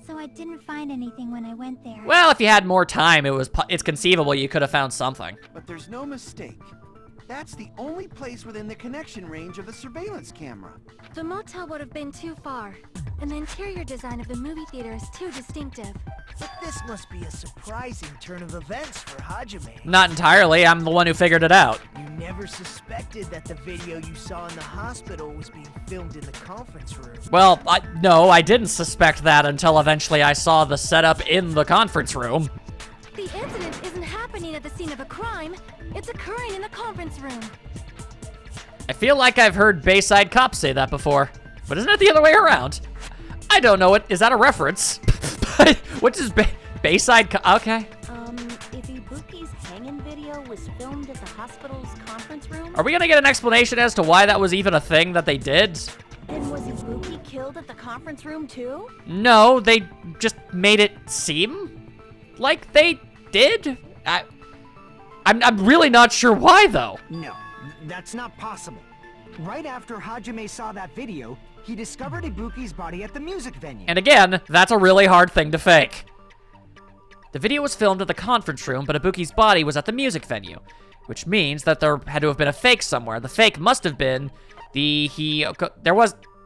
so I didn't find anything when I went there. Well, if you had more time, it's conceivable you could have found something. But there's no mistake. That's the only place within the connection range of the surveillance camera. The motel would have been too far, and the interior design of the movie theater is too distinctive. But this must be a surprising turn of events for Hajime. Not entirely. I'm the one who figured it out. You never suspected that the video you saw in the hospital was being filmed in the conference room. Well, no, I didn't suspect that until eventually I saw the setup in the conference room. The incident isn't happening at the scene of a crime. It's occurring in the conference room. I feel like I've heard Bayside Cop say that before, but isn't it the other way around? I don't know it. Is that a reference? What is Bayside Cop? Okay. If Ibuki's hanging video was filmed at the hospital's conference room, Are we gonna get an explanation as to why that was even a thing that they did? then was Ibuki killed at the conference room too? No, they just made it seem like they did. I'm really not sure why, though. No, that's not possible. Right after Hajime saw that video, he discovered Ibuki's body at the music venue. And again, that's a really hard thing to fake. The video was filmed at the conference room, but Ibuki's body was at the music venue, which means that there had to have been a fake somewhere. The fake must have been the hiyoko. The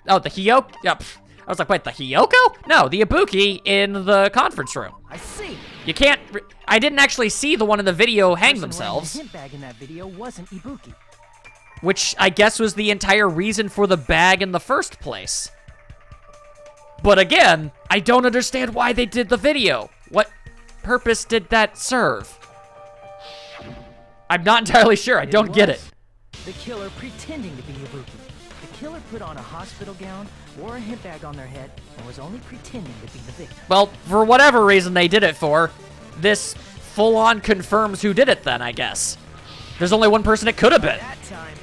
hiyoko. Yep. I was like, wait, the hiyoko? No, the Ibuki in the conference room. I see. You can't. I didn't actually see the one in the video hang The themselves, hint bag in that video wasn't Ibuki. which I guess was the entire reason for the bag in the first place. But again, I don't understand why they did the video. What purpose did that serve? I'm not entirely sure. I don't get it. The killer pretending to be Ibuki. The killer put on a hospital gown, wore a hint bag on their head, and was only pretending to be the victim. Well, for whatever reason they did it for, this full-on confirms who did it then, I guess. There's only one person it could have been. At that time,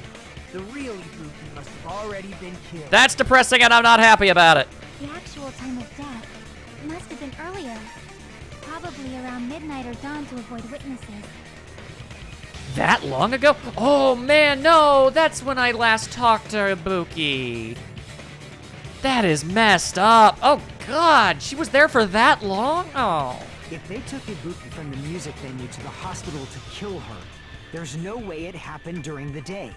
the real Ibuki must have already been killed. That's depressing and I'm not happy about it. The actual time of death must have been earlier. Probably around midnight or dawn to avoid witnesses. That long ago? Oh man, no, that's when I last talked to Ibuki. That is messed up. Oh god, she was there for that long? Oh. If they took Ibuki from the music venue to the hospital to kill her, there's no way it happened during the day.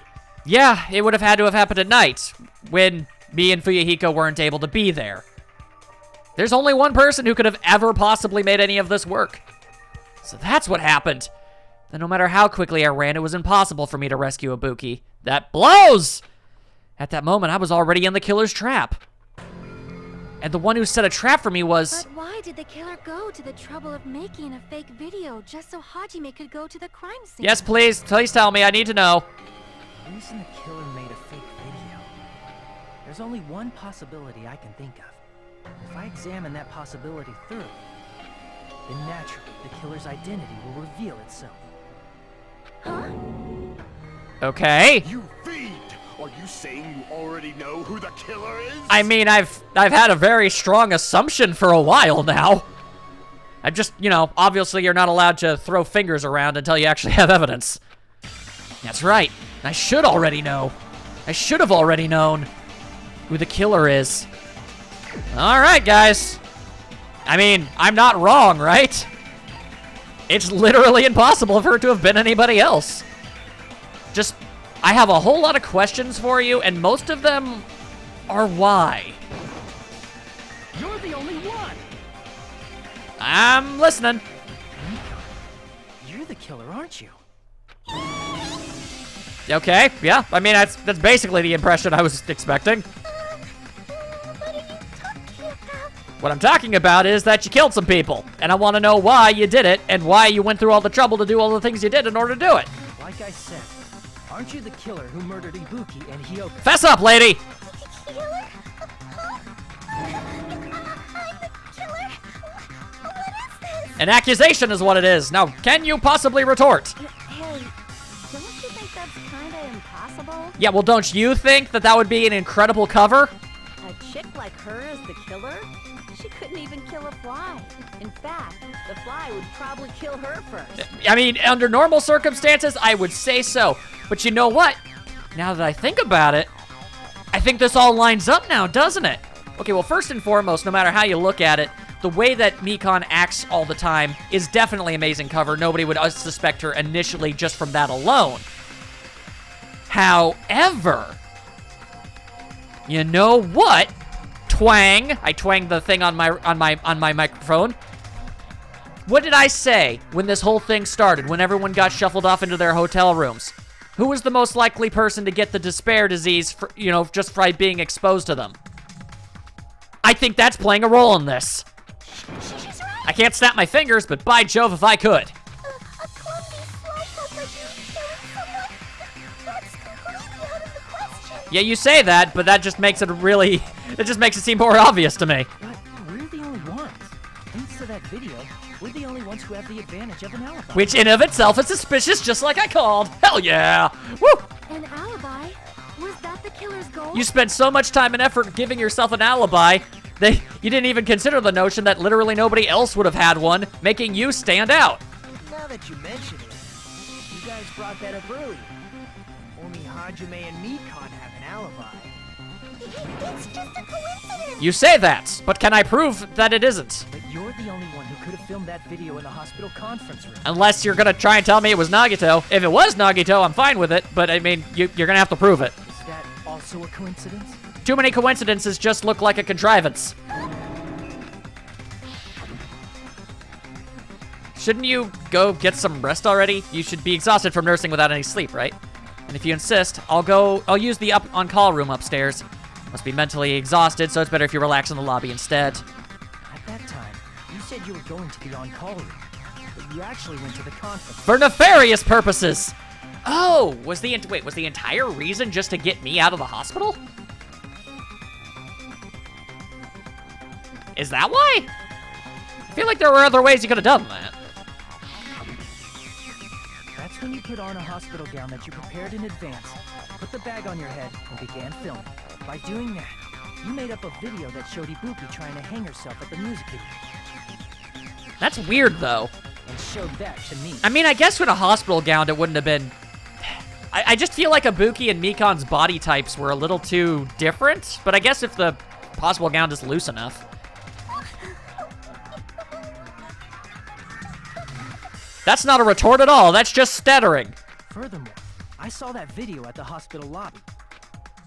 Yeah, it would have had to have happened at night, when me and Fuyuhiko weren't able to be there. There's only one person who could have ever possibly made any of this work. So that's what happened. Then no matter how quickly I ran, it was impossible for me to rescue Ibuki. That blows! At that moment, I was already in the killer's trap. And the one who set a trap for me was... But why did the killer go to the trouble of making a fake video just so Hajime could go to the crime scene? Yes, please tell me, I need to know. The reason the killer made a fake video. There's only one possibility I can think of. If I examine that possibility thoroughly, then naturally the killer's identity will reveal itself. Huh? Okay. You fiend! Are you saying you already know who the killer is? I mean, I've had a very strong assumption for a while now. I just, obviously you're not allowed to throw fingers around until you actually have evidence. That's right. I should already know. I should have already known who the killer is. All right, guys. I mean, I'm not wrong, right? It's literally impossible for her to have been anybody else. Just, I have a whole lot of questions for you, and most of them are why. You're the only one! I'm listening. You're the killer, aren't you? Okay, yeah. I mean, that's basically the impression I was expecting. What are you talking about? What I'm talking about is that you killed some people, and I want to know why you did it and why you went through all the trouble to do all the things you did in order to do it. Like I said, aren't you the killer who murdered Ibuki and Hiyoko? Fess up, lady! Killer? I'm the killer? What is this? An accusation is what it is. Now, can you possibly retort? Hey, don't you think that's kinda impossible? Yeah, well, don't you think that that would be an incredible cover? A chick like her as the killer? She couldn't even kill a fly. In fact, the fly would probably kill her first. I mean, under normal circumstances, I would say so. But you know what? Now that I think about it, I think this all lines up now, doesn't it? Okay, well, first and foremost, no matter how you look at it, the way that Mikan acts all the time is definitely amazing cover. Nobody would suspect her initially just from that alone. However, you know what? Twang. I twanged the thing on my microphone. What did I say when this whole thing started? When everyone got shuffled off into their hotel rooms? Who was the most likely person to get the despair disease for, you know, just by being exposed to them? I think that's playing a role in this. She's right. I can't snap my fingers, but by Jove if I could. A clumsy slowpoke like you killing someone? That's completely out of the question. Yeah, you say that, but that just makes it really, it just makes it seem more obvious to me. But we're the only ones. Thanks to that video, we're the only ones who have the advantage of an alibi. Which in of itself is suspicious, just like I called. Hell yeah. Woo! An alibi? Was that the killer's goal? You spent so much time and effort giving yourself an alibi, you didn't even consider the notion that literally nobody else would have had one, making you stand out. Now that you mention it, you guys brought that up earlier. Only Hajime and Mikan have an alibi. It's just a coincidence. You say that, but can I prove that it isn't? But you're the only one who could have filmed that video in the hospital conference room. Unless you're gonna try and tell me it was Nagito. If it was Nagito, I'm fine with it, but I mean, you're gonna have to prove it. Is that also a coincidence? Too many coincidences just look like a contrivance. Shouldn't you go get some rest already? You should be exhausted from nursing without any sleep, right? And if you insist, I'll use the on-call room upstairs. Must be mentally exhausted, so it's better if you relax in the lobby instead. At that time, you said you were going to the on-call room, but you actually went to the conference. For nefarious purposes! Oh, was the entire reason just to get me out of the hospital? Is that why? I feel like there were other ways you could have done that. That's when you put on a hospital gown that you prepared in advance, put the bag on your head, and began filming. By doing that, you made up a video that showed Ibuki trying to hang herself at the music video. That's weird, though. And showed that to me. I mean, I guess with a hospital gown, it wouldn't have been... I just feel like Ibuki and Mikan's body types were a little too different, but I guess if the hospital gown is loose enough. That's not a retort at all, that's just stuttering. Furthermore, I saw that video at the hospital lobby.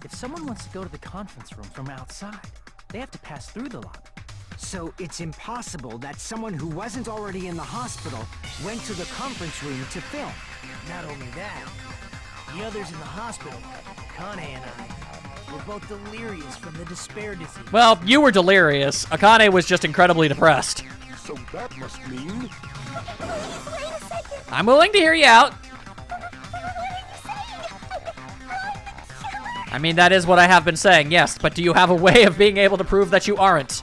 If someone wants to go to the conference room from outside, they have to pass through the lobby. So it's impossible that someone who wasn't already in the hospital went to the conference room to film. Not only that, the others in the hospital, Akane and I, were both delirious from the despair disease. Well, you were delirious. Akane was just incredibly depressed. So that must mean... Wait a second. I'm willing to hear you out. What are you saying? I mean, that is what I have been saying, yes, but do you have a way of being able to prove that you aren't?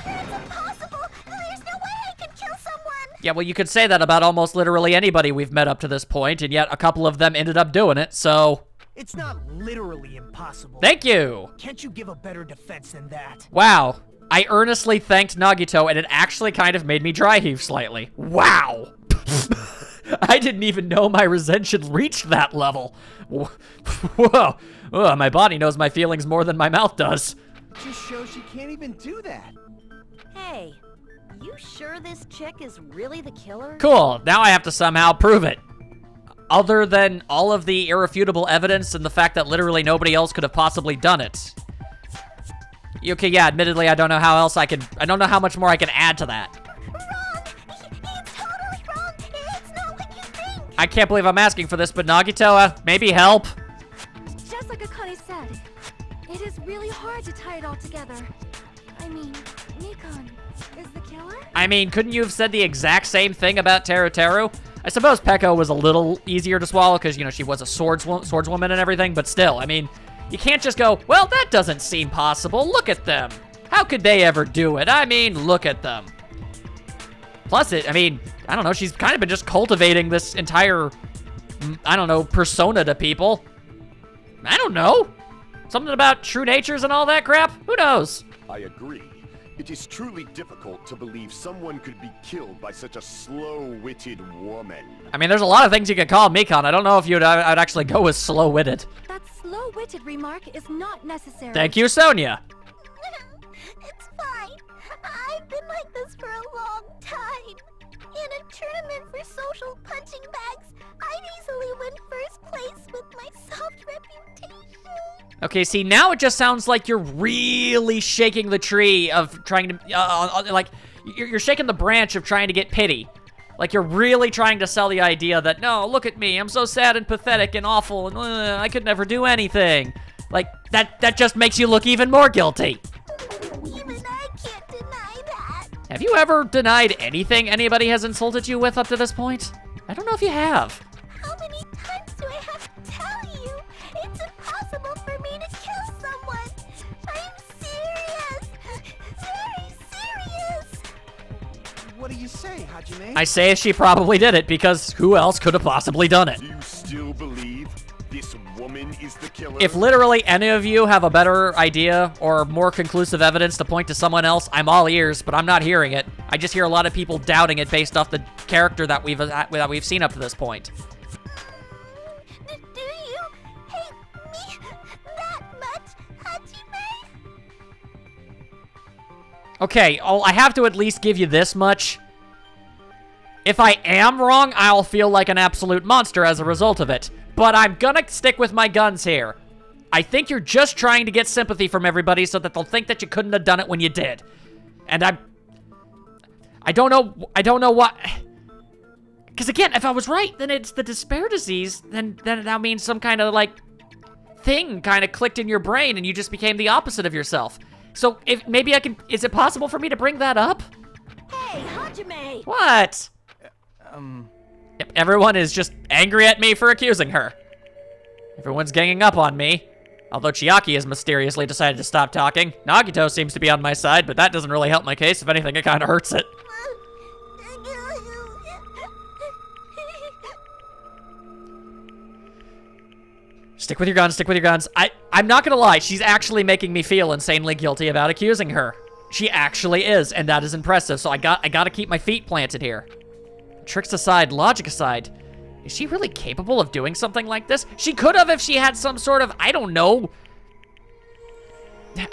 That's impossible. There's no way I could kill someone. Yeah, well, you could say that about almost literally anybody we've met up to this point, and yet a couple of them ended up doing it, so... It's not literally impossible. Thank you! Can't you give a better defense than that? Wow. I earnestly thanked Nagito, and it actually kind of made me dry heave slightly. Wow! I didn't even know my resentment reached that level. Whoa. Ugh, my body knows my feelings more than my mouth does. Just shows she can't even do that. Hey, you sure this chick is really the killer? Cool, now I have to somehow prove it. Other than all of the irrefutable evidence and the fact that literally nobody else could have possibly done it. Okay, yeah, admittedly, I don't know how much more I can add to that. Wrong. It's totally wrong. It's not what you think. I can't believe I'm asking for this, but Nagito, maybe help? Just like Akane said, it is really hard to tie it all together. I mean, Nikon is the killer? I mean, couldn't you have said the exact same thing about Teru? I suppose Peko was a little easier to swallow because, you know, she was a swordswoman and everything, but still, I mean, you can't just go, well, that doesn't seem possible. Look at them. How could they ever do it? I mean, look at them. Plus, I mean, I don't know, she's kind of been just cultivating this entire, I don't know, persona to people. I don't know. Something about true natures and all that crap? Who knows? I agree. It is truly difficult to believe someone could be killed by such a slow-witted woman. I mean, there's a lot of things you could call Mikon. I don't know if I'd actually go with slow-witted. That slow-witted remark is not necessary. Thank you, Sonia. It's fine. I've been like this for a long time. In a tournament for social punching bags, I'd easily win first place with my soft reputation. Okay, see, now it just sounds like you're really shaking the tree of trying to, like, you're shaking the branch of trying to get pity. Like, you're really trying to sell the idea that, no, look at me, I'm so sad and pathetic and awful, and I could never do anything. Like, that just makes you look even more guilty. Even I can't deny that. Have you ever denied anything anybody has insulted you with up to this point? I don't know if you have. How many times do I have to tell you? It's impossible for me to kill someone. I'm serious. Very serious. What do you say, Hajime? I say she probably did it, because who else could have possibly done it? Do you still believe this woman is the killer? If literally any of you have a better idea or more conclusive evidence to point to someone else, I'm all ears, but I'm not hearing it. I just hear a lot of people doubting it based off the character that we've seen up to this point. Do you hate me that much, Hajime? Okay, I have to at least give you this much. If I am wrong, I'll feel like an absolute monster as a result of it. But I'm gonna stick with my guns here. I think you're just trying to get sympathy from everybody so that they'll think that you couldn't have done it when you did. And I don't know what... Because again, if I was right, then it's the despair disease, then that means some kind of, like, thing kind of clicked in your brain and you just became the opposite of yourself. So, if maybe I can... Is it possible for me to bring that up? Hey, Hajime! What? Yep, everyone is just angry at me for accusing her. Everyone's ganging up on me. Although Chiaki has mysteriously decided to stop talking. Nagito seems to be on my side, but that doesn't really help my case. If anything, it kind of hurts it. Stick with your guns, stick with your guns. I'm not gonna lie, she's actually making me feel insanely guilty about accusing her. She actually is, and that is impressive, so I gotta keep my feet planted here. Tricks aside, logic aside, is she really capable of doing something like this? She could have if she had some sort of, I don't know.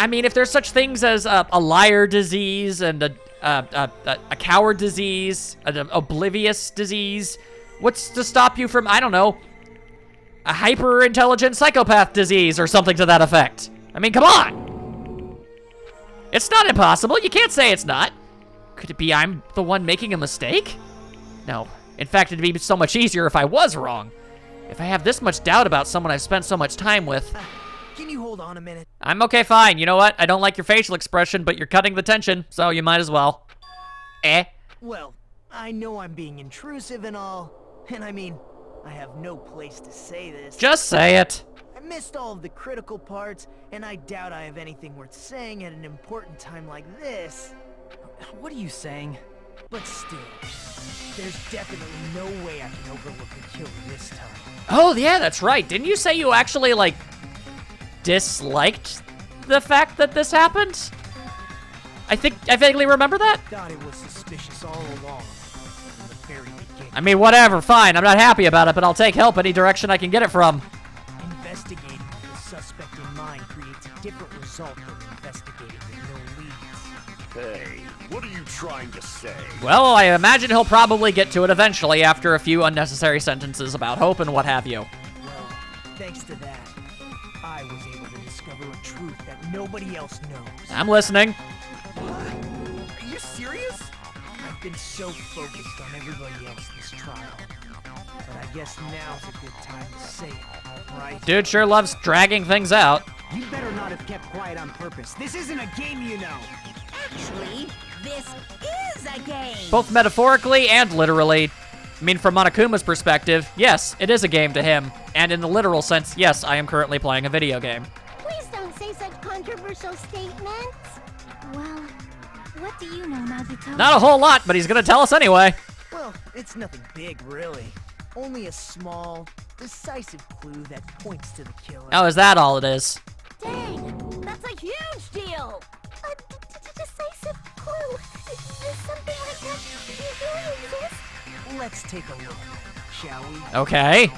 I mean, if there's such things as a liar disease and a coward disease, an oblivious disease, what's to stop you from, I don't know, a hyper-intelligent psychopath disease or something to that effect? I mean, come on. It's not impossible. You can't say it's not. Could it be I'm the one making a mistake? No. In fact, it'd be so much easier if I was wrong. If I have this much doubt about someone I've spent so much time with. Can you hold on a minute? I'm okay, fine. You know what? I don't like your facial expression, but you're cutting the tension, so you might as well. Well, I know I'm being intrusive and all, and I mean, I have no place to say this. Just say it. I missed all of the critical parts, and I doubt I have anything worth saying at an important time like this. What are you saying? But still, there's definitely no way I can overlook the killer this time. Oh, yeah, that's right. Didn't you say you actually, like, disliked the fact that this happened? I vaguely remember that. Thought it was suspicious all along, from the very beginning. I mean, whatever, fine. I'm not happy about it, but I'll take help any direction I can get it from. Investigating with the suspect in mind creates a different result than investigating with no leads. Hey, what are you trying to say? Well, I imagine he'll probably get to it eventually after a few unnecessary sentences about hope and what have you. Well, thanks to that, I was able to discover a truth that nobody else knows. I'm listening. Are you serious? I've been so focused on everybody else this trial. But I guess now's a good time to say it, right? Dude sure loves dragging things out. You better not have kept quiet on purpose. This isn't a game, you know. Actually, this is a game. Both metaphorically and literally. I mean, from Monokuma's perspective, yes, it is a game to him. And in the literal sense, yes, I am currently playing a video game. Please don't say such controversial statements. Well, what do you know, Nagito? Not a whole lot, but he's gonna tell us anyway. Well, it's nothing big, really. Only a small, decisive clue that points to the killer. Oh, is that all it is? Dang, that's a huge deal. A decisive clue. Does something like that really exist? Let's take a look, shall we? Okay.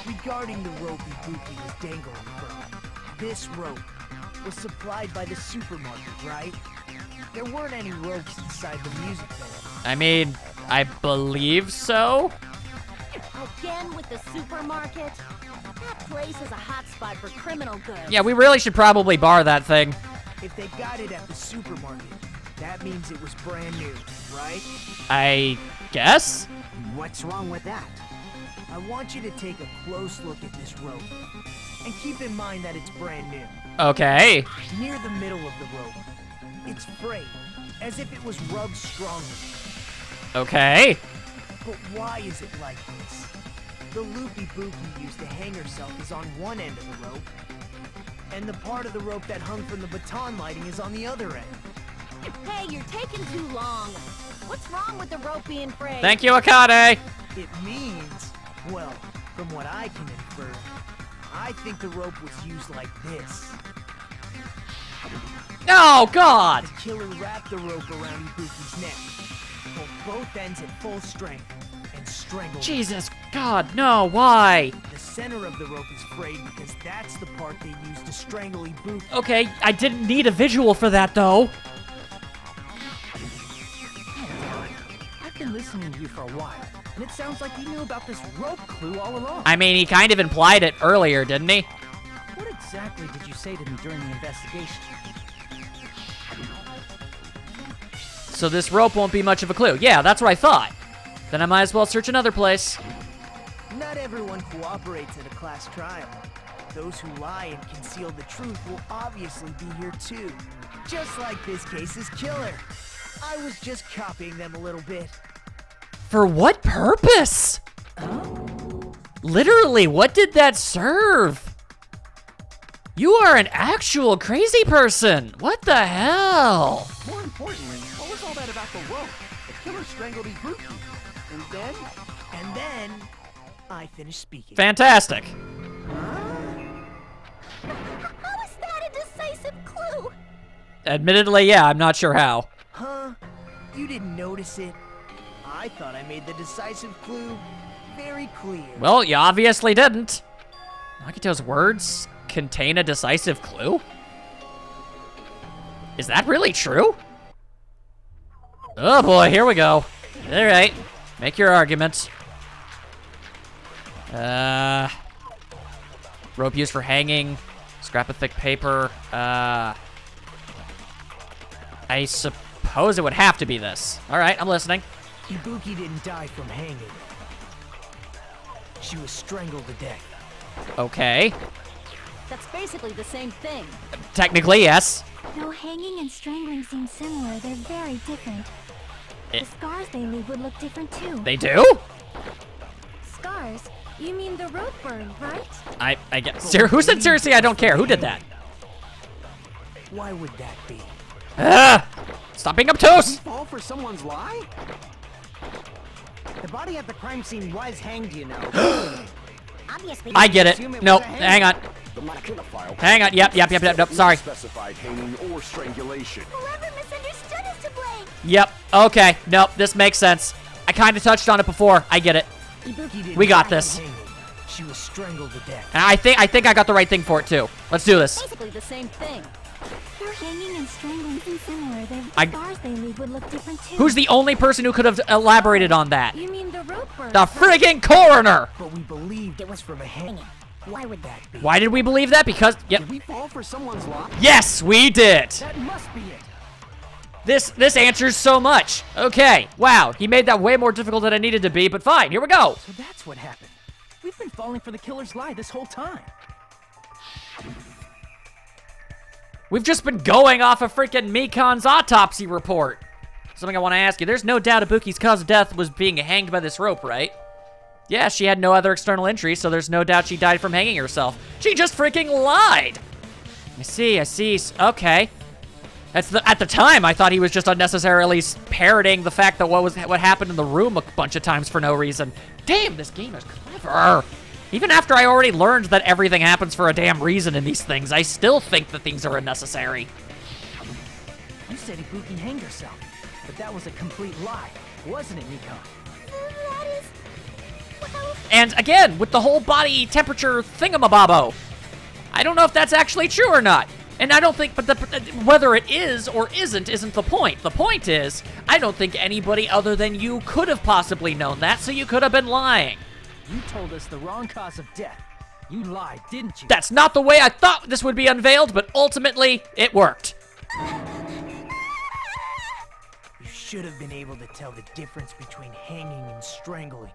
Regarding the rope Ibuki was dangling from, this rope was supplied by the supermarket, right? There weren't any ropes inside the music venue. I mean, I believe so. Again with the supermarket? That place is a hotspot for criminal goods. Yeah, we really should probably bar that thing. If they got it at the supermarket, that means it was brand new, right? I guess? What's wrong with that? I want you to take a close look at this rope. And keep in mind that it's brand new. Okay. Near the middle of the rope, it's frayed, as if it was rubbed strongly. Okay. But why is it like this? The loop Ibuki used to hang herself is on one end of the rope, and the part of the rope that hung from the baton lighting is on the other end. Hey, you're taking too long. What's wrong with the rope being frayed? Thank you, Akane. It means, well, from what I can infer, I think the rope was used like this. Oh, God! The killer wrapped the rope around Ibuki's neck, pulled both ends at full strength, and strangled her. Jesus, God, no, why? The center of the rope is frayed because that's the part they used to strangle Ibuki. Okay, I didn't need a visual for that, though. I've been listening to you for a while, and it sounds like you knew about this rope clue all along. I mean, he kind of implied it earlier, didn't he? What exactly did you say to me during the investigation? So this rope won't be much of a clue. Yeah, that's what I thought. Then I might as well search another place. Not everyone cooperates at a class trial. Those who lie and conceal the truth will obviously be here too. Just like this case's killer. I was just copying them a little bit. For what purpose? Literally, what did that serve? You are an actual crazy person. What the hell? More importantly, what was all that about the rope? The killer strangled Ibuki. And then I finished speaking. Fantastic. How is that a decisive clue? Admittedly, yeah, I'm not sure how. Huh? You didn't notice it? I thought I made the decisive clue very clear. Well, you obviously didn't. Nagito's words contain a decisive clue? Is that really true? Oh boy, here we go. All right, make your arguments. Rope used for hanging, scrap of thick paper. I suppose it would have to be this. All right, I'm listening. Ibuki didn't die from hanging. She was strangled to death. Okay. That's basically the same thing. Technically, yes. Though hanging and strangling seem similar, they're very different. The scars they leave would look different too. They do? Scars? You mean the rope burn, right? I guess. Who said seriously? I don't care. Who did that? Why would that be? Stop being obtuse. fall for someone's lie? The body at the crime scene was hanged, you know. Obviously. I get it. Nope. Hang on. The Monokuma file. Hang on. Yep. Sorry. Specified hanging or strangulation. Whoever misunderstood is to blame. Yep. Okay. Nope. This makes sense. I kind of touched on it before. I get it. Ibuki didn't We got die this. from hanging. She was strangled to death. And I think I got the right thing for it too. Let's do this. Basically the same thing. Though hanging and strangling seem similar, the scars they leave would look different too. Who's the only person who could have elaborated on that? You mean the rope burn? The friggin' coroner. But we believed it was from a hanging. Why would that be? Why did we believe that? Because, yep. Did we fall for someone's lie? Yes, we did. That must be it. This answers so much. Okay, wow, he made that way more difficult than it needed to be, but fine, here we go. So that's what happened. We've been falling for the killer's lie this whole time. We've just been going off of freaking Mikan's autopsy report. Something I want to ask you. There's no doubt Ibuki's cause of death was being hanged by this rope, right? Yeah, she had no other external injury, so there's no doubt she died from hanging herself. She just freaking lied. I see. Okay. At the time, I thought he was just unnecessarily parroting the fact that what happened in the room a bunch of times for no reason. Damn, this game is clever. Even after I already learned that everything happens for a damn reason in these things, I still think that things are unnecessary. You said Ibuki hanged herself, but that was a complete lie, wasn't it, Miko? That is... well... And again, with the whole body temperature thingamabobbo, I don't know if that's actually true or not. And I don't think, but whether it is or isn't the point. The point is, I don't think anybody other than you could have possibly known that, so you could have been lying. You told us the wrong cause of death. You lied, didn't you? That's not the way I thought this would be unveiled, but ultimately, it worked. You should have been able to tell the difference between hanging and strangling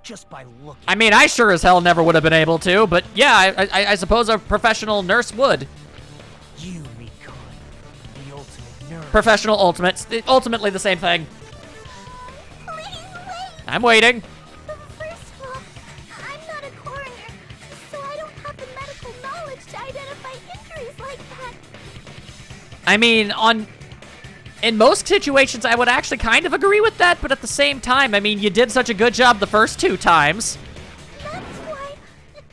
just by looking. I mean, I sure as hell never would have been able to, but yeah, I suppose a professional nurse would. You, Mikon, the ultimate nurse. Professional ultimates, ultimately the same thing. Please wait. I'm waiting. First of all, I'm not a coroner, so I don't have the medical knowledge to identify injuries like that. I mean, in most situations, I would actually kind of agree with that, but at the same time, I mean, you did such a good job the first 2 times. That's why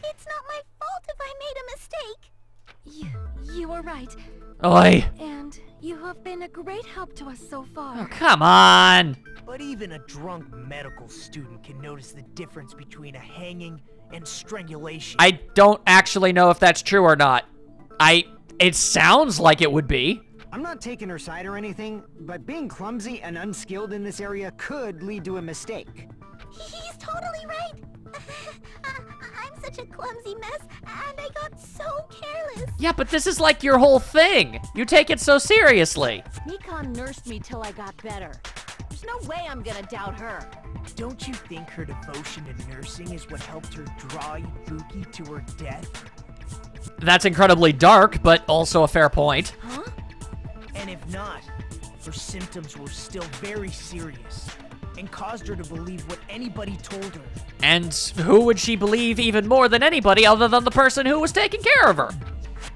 it's not my fault if I made a mistake. You are right. Oi. And you have been a great help to us so far. Oh, come on. But even a drunk medical student can notice the difference between a hanging and strangulation. I don't actually know if that's true or not. It sounds like it would be. I'm not taking her side or anything, but being clumsy and unskilled in this area could lead to a mistake. He's totally right. I'm such a clumsy mess, and I got so careless. Yeah, but this is like your whole thing. You take it so seriously. Mikon nursed me till I got better. There's no way I'm gonna doubt her. Don't you think her devotion to nursing is what helped her draw Ibuki to her death? That's incredibly dark, but also a fair point. Huh? And if not, her symptoms were still very serious and caused her to believe what anybody told her. And who would she believe even more than anybody other than the person who was taking care of her?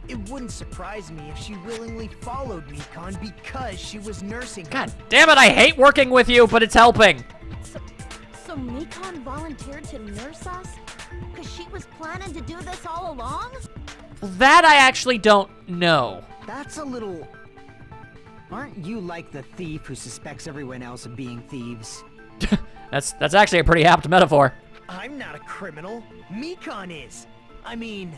It wouldn't surprise me if she willingly followed Mikon because she was nursing her. God damn it, I hate working with you, but it's helping. So Mikon volunteered to nurse us? Because she was planning to do this all along? That I actually don't know. That's a little... Aren't you like the thief who suspects everyone else of being thieves? That's actually a pretty apt metaphor. I'm not a criminal. Mikon is. I mean,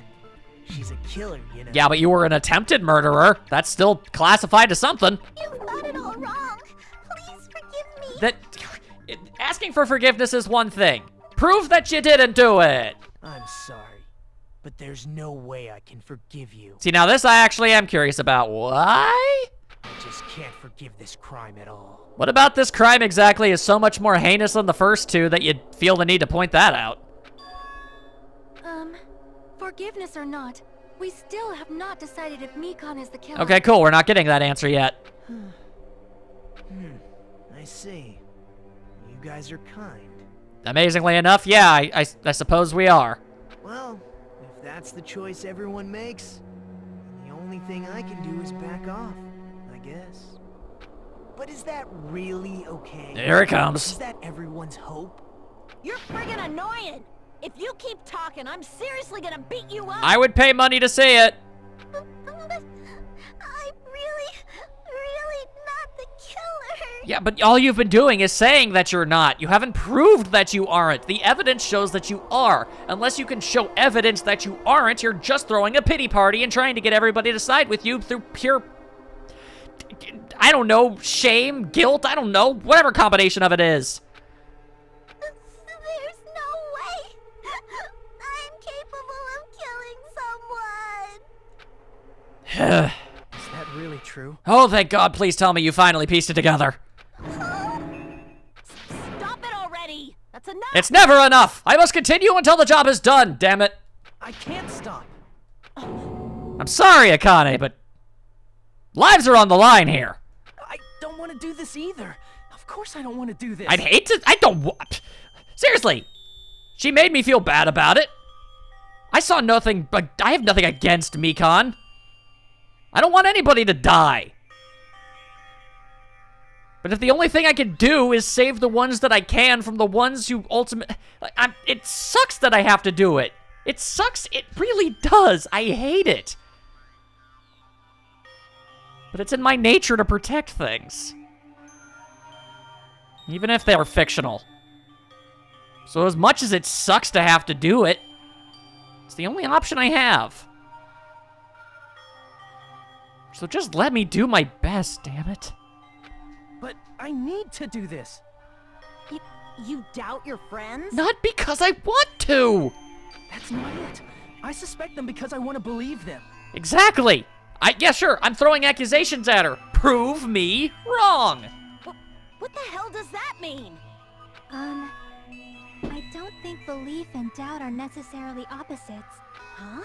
she's a killer, you know. Yeah, but you were an attempted murderer. That's still classified as something. You got it all wrong. Please forgive me. That asking for forgiveness is one thing. Prove that you didn't do it. I'm sorry, but there's no way I can forgive you. See, now this I actually am curious about. Why? I just can't forgive this crime at all. What about this crime exactly is so much more heinous than the first 2 that you'd feel the need to point that out? Forgiveness or not, we still have not decided if Mikon is the killer. Okay, cool. We're not getting that answer yet. I see. You guys are kind. Amazingly enough, yeah, I suppose we are. Well, if that's the choice everyone makes, the only thing I can do is back off, I guess. But is that really okay? Here it comes. Is that everyone's hope? You're friggin' annoying! If you keep talking, I'm seriously gonna beat you up! I would pay money to see it. But I'm really not the killer. Yeah, but all you've been doing is saying that you're not. You haven't proved that you aren't. The evidence shows that you are. Unless you can show evidence that you aren't, you're just throwing a pity party and trying to get everybody to side with you through pure, I don't know, shame, guilt, I don't know, whatever combination of it is. There's no way. I'm capable of killing someone. Is that really true. Oh, thank God, please tell me you finally pieced it together. Stop it already! That's enough! It's never enough! I must continue until the job is done, damn it. I can't stop. I'm sorry, Akane, but lives are on the line here. I don't want to do this either. Of course I don't want to do this. I'd hate to. I don't want. Seriously, she made me feel bad about it. I saw nothing, but I have nothing against Mikan. I don't want anybody to die. But if the only thing I can do is save the ones that I can from the ones who ultimately... It sucks that I have to do it. It sucks. It really does. I hate it. But it's in my nature to protect things. Even if they are fictional. So as much as it sucks to have to do it, it's the only option I have. So just let me do my best, damn it. But I need to do this. You doubt your friends? Not because I want to! That's not it. I suspect them because I want to believe them. Exactly! Yeah, sure, I'm throwing accusations at her. Prove me wrong! What the hell does that mean? I don't think belief and doubt are necessarily opposites. Huh?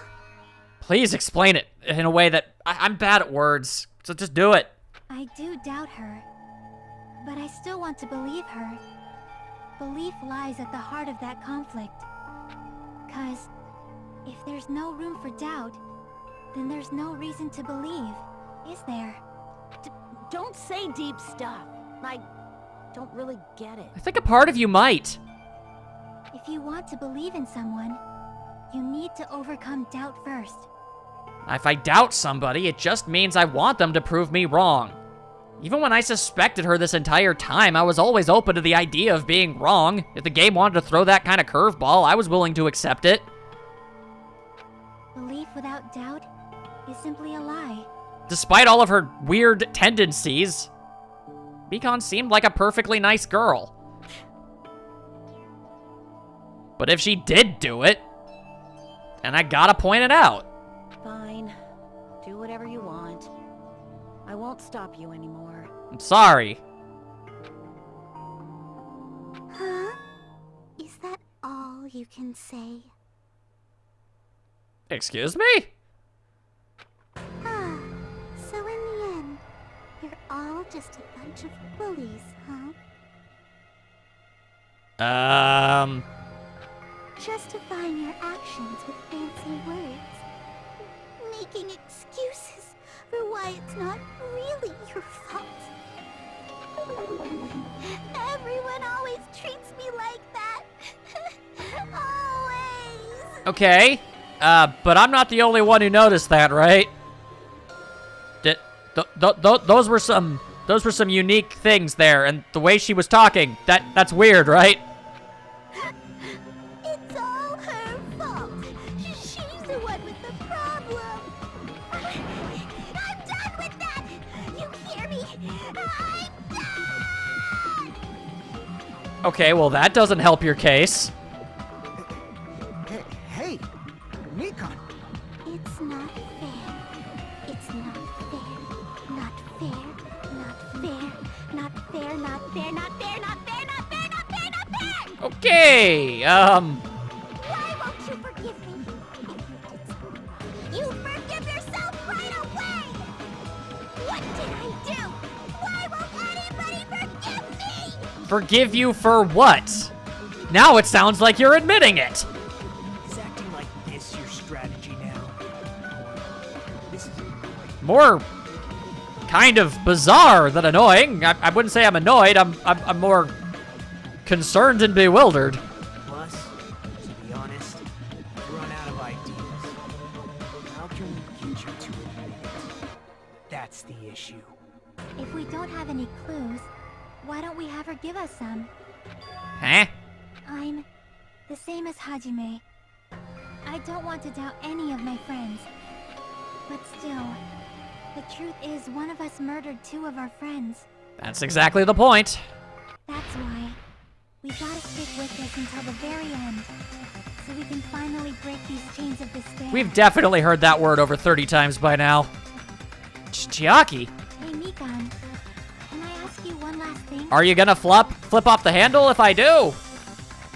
Please explain it in a way that... I'm bad at words, so just do it. I do doubt her, but I still want to believe her. Belief lies at the heart of that conflict. 'Cause if there's no room for doubt, then there's no reason to believe, is there? Don't say deep stuff. I don't really get it. I think a part of you might. If you want to believe in someone, you need to overcome doubt first. If I doubt somebody, it just means I want them to prove me wrong. Even when I suspected her this entire time, I was always open to the idea of being wrong. If the game wanted to throw that kind of curveball, I was willing to accept it. Belief without doubt is simply a lie. Despite all of her weird tendencies, Mikan seemed like a perfectly nice girl. But if she did do it, and I gotta point it out. Fine. Do whatever you want. I won't stop you anymore. I'm sorry. Huh? Is that all you can say? Excuse me? Ah, so in the end, you're all just a bunch of bullies, huh? Justifying your actions with fancy words. Making excuses for why it's not really your fault. Everyone always treats me like that. Always. Okay. But I'm not the only one who noticed that, right? Those were some unique things there, and the way she was talking, that's weird, right? It's all her fault. She's the one with the problem. I'm done with that. You hear me? I'm done. Okay, well that doesn't help your case. Hey, Mikan. It's not fair. It's not fair. Not fair. Not fair. Not fair. Not fair. Not fair. Not fair. Not fair. Not fair. Not fair. Okay, Why won't you forgive me? If you did something, you forgive yourself right away. What did I do? Why won't anybody forgive me? forgive you for what? Now it sounds like you're admitting it. Is acting like this your strategy now? This is More kind of bizarre than annoying. I wouldn't say I'm annoyed. I'm more concerned and bewildered. Plus, to be honest, I've run out of ideas. How can we get you to admit it? That's the issue. If we don't have any clues, why don't we have her give us some? Huh? I'm the same as Hajime. I don't want to doubt any of my friends. But still, the truth is one of us murdered 2 of our friends. That's exactly the point. That's why we gotta stick with this until the very end, so we can finally break these chains of despair. We've definitely heard that word over 30 times by now. Chiaki? Hey, Mikan. Can I ask you one last thing? Are you gonna flip off the handle if I do?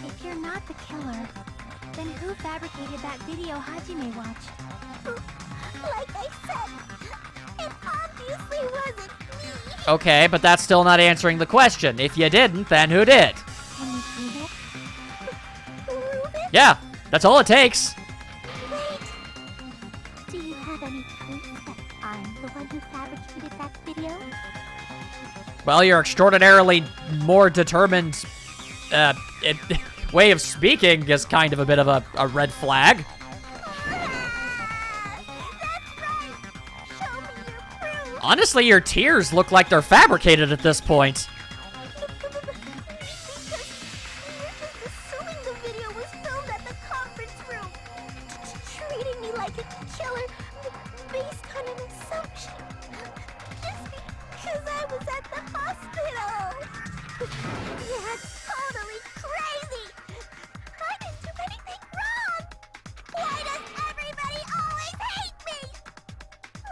If you're not the killer, then who fabricated that video Hajime watched? Like I said, it obviously wasn't me. Okay, but that's still not answering the question. If you didn't, then who did? Can you prove it? Prove it? Yeah, that's all it takes. Wait. Do you have any proof that I'm the one who fabricated that video? Well, your extraordinarily more determined way of speaking is kind of a bit of a red flag. Honestly, your tears look like they're fabricated at this point. Assuming the video was filmed at the conference room, treating me like a killer based on an assumption, just because I was at the hospital. That's totally crazy. I didn't do anything wrong. Why does everybody always hate me?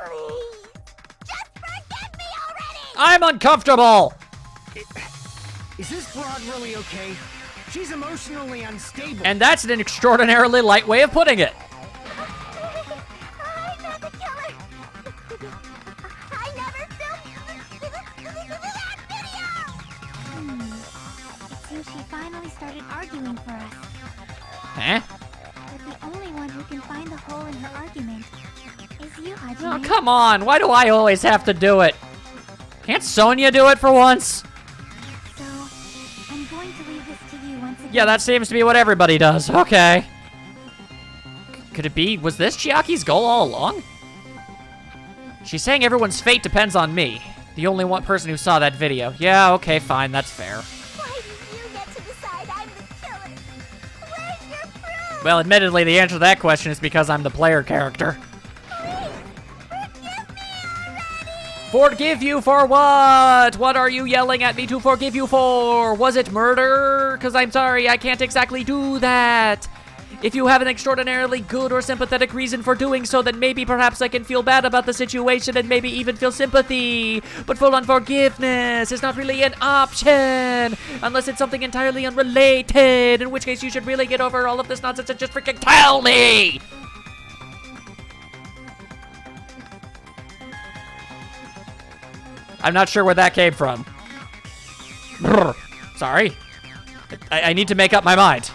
Please, just forgive me already. I'm uncomfortable. Is this broad really okay? She's emotionally unstable. And that's an extraordinarily light way of putting it. I'm not the killer. I never filmed that video. It seems she finally started arguing for us. Huh? But the only one who can find the hole in her argument is you, Hajime. Oh, come on. Why do I always have to do it? Can't Sonia do it for once? So, I'm going to leave this to you once again. Yeah, that seems to be what everybody does. Okay. Could it be, was this Chiaki's goal all along? She's saying everyone's fate depends on me. The only one person who saw that video. Yeah, okay, fine, that's fair. Why do you get to decide I'm the killer? Where's your proof? Well, admittedly, the answer to that question is because I'm the player character. Forgive you for what? What are you yelling at me to forgive you for? Was it murder? Because I'm sorry, I can't exactly do that. If you have an extraordinarily good or sympathetic reason for doing so, then maybe perhaps I can feel bad about the situation and maybe even feel sympathy. But full-on forgiveness is not really an option. Unless it's something entirely unrelated, in which case you should really get over all of this nonsense and just freaking tell me! I'm not sure where that came from. Brr. Sorry. I need to make up my mind.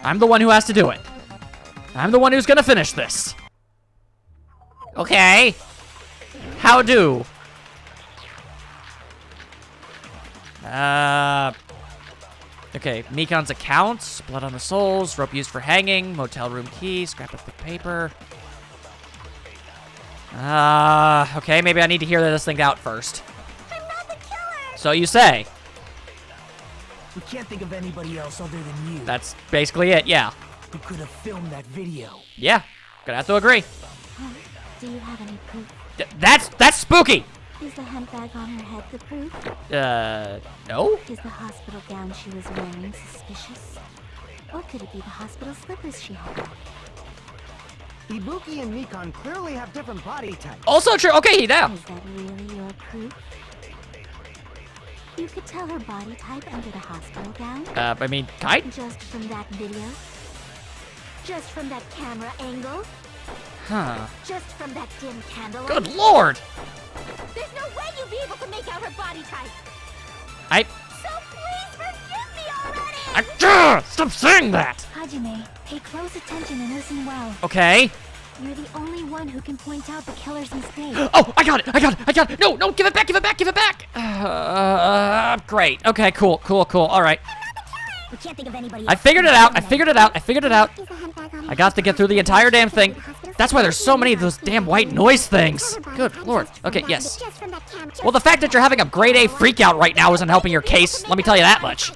I'm the one who has to do it. I'm the one who's gonna finish this. Okay. How do? Okay, Mikan's accounts, blood on the soles, rope used for hanging, motel room key, scrap of paper. Okay, maybe I need to hear this thing out first. I'm not the killer. So you say. We can't think of anybody else other than you. That's basically it, yeah. Who could have filmed that video? Yeah, gonna have to agree. Do you have any proof? That's spooky! Is the handbag on her head the proof? No? Is the hospital gown she was wearing suspicious? Or could it be the hospital slippers she had? Ibuki and Mikan clearly have different body types. Also true, okay, now. Is that really your proof? You could tell her body type under the hospital gown? I mean, kind? Just from that video? Just from that camera angle? Huh. Just from that dim candle? Good lord! There's no way you'd be able to make out her body type! So please forgive me already! Stop saying that! Hajime, pay close attention and listen well. Okay. You're the only one who can point out the killer's mistake. Oh, I got it! No, give it back! Great. Okay, cool. All right. We can't think of anybody I figured it out. I figured it out. I got to get through the entire damn thing. That's why there's so many of those damn white noise things. Good lord. Okay, yes. Well, the fact that you're having a grade A freakout right now isn't helping your case. Let me tell you that much.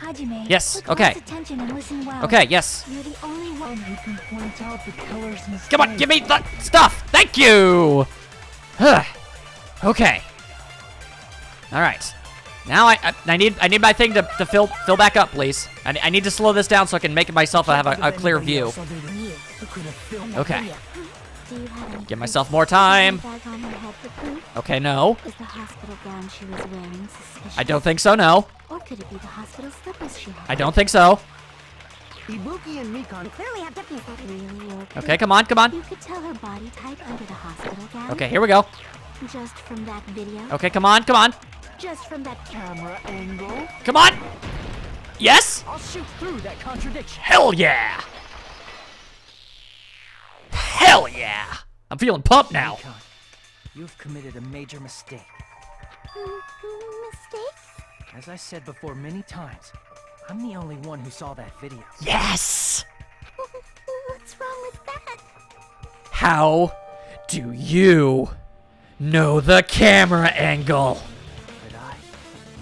Hajime, Yes, pay okay. close attention and listen well. Okay, yes. You're the only one who can point out the killer's mistake. Come on, give me the stuff. Thank you. Okay. All right. Now I need my thing to fill back up, please. I need to slow this down so I can make myself have a clear view. Okay. Do you have any Give myself more time. bag on her head for proof? Okay, no. Is the hospital gown she was wearing suspicious? I don't think so, no. Or could it be the hospital slippers she had? I don't think so. Ibuki and Mikon Clearly have different really okay. Okay, come on, come on. You could tell her body type under the hospital gown. Okay, here we go. Just from that video. Okay, come on, come on. Just from that camera angle. Come on. Yes? I'll shoot through that contradiction. Hell yeah. Hell yeah. I'm feeling pumped now. Mikon, you've committed a major mistake. Mistake? As I said before many times, I'm the only one who saw that video. Yes. What's wrong with that? How do you know the camera angle? But I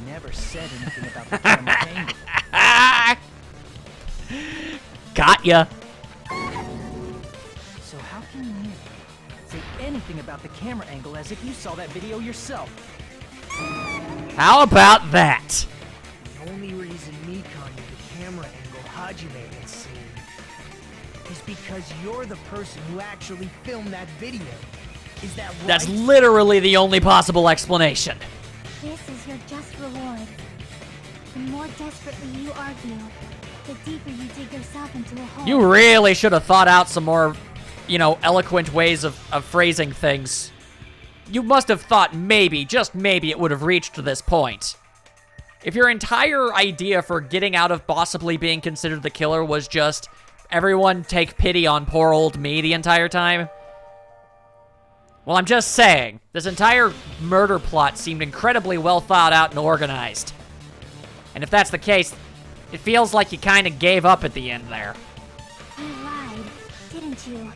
never said anything about the camera angle. Got ya. So how can you say anything about the camera angle as if you saw that video yourself? How about that? The only reason Mikon knew the camera angle Hajime had seen is because you're the person who actually filmed that video. Is that right? That's literally the only possible explanation. This is your just reward. The more desperately you argue, the deeper you dig yourself into a hole. You really should have thought out some more, eloquent ways of phrasing things. You must have thought maybe, just maybe, it would have reached this point. If your entire idea for getting out of possibly being considered the killer was just everyone take pity on poor old me the entire time, well, I'm just saying, this entire murder plot seemed incredibly well thought out and organized. And if that's the case, it feels like you kind of gave up at the end there. You lied, didn't you?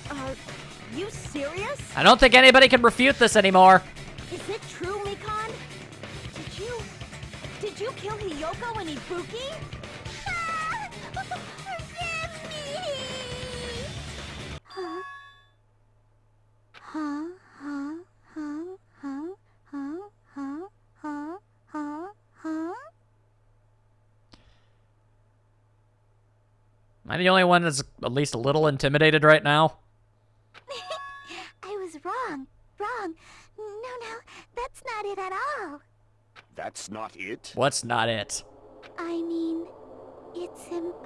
Are you serious? I don't think anybody can refute this anymore. Is it true, Mikon? Did you kill Hiyoko and Ibuki? Forgive me! Huh? Huh? Huh? Huh? Huh? Huh? Huh? Huh? Huh? Huh? Am I the only one that's at least a little intimidated right now? I was wrong. Wrong. No, that's not it at all. That's not it? What's not it? I mean, it's impossible.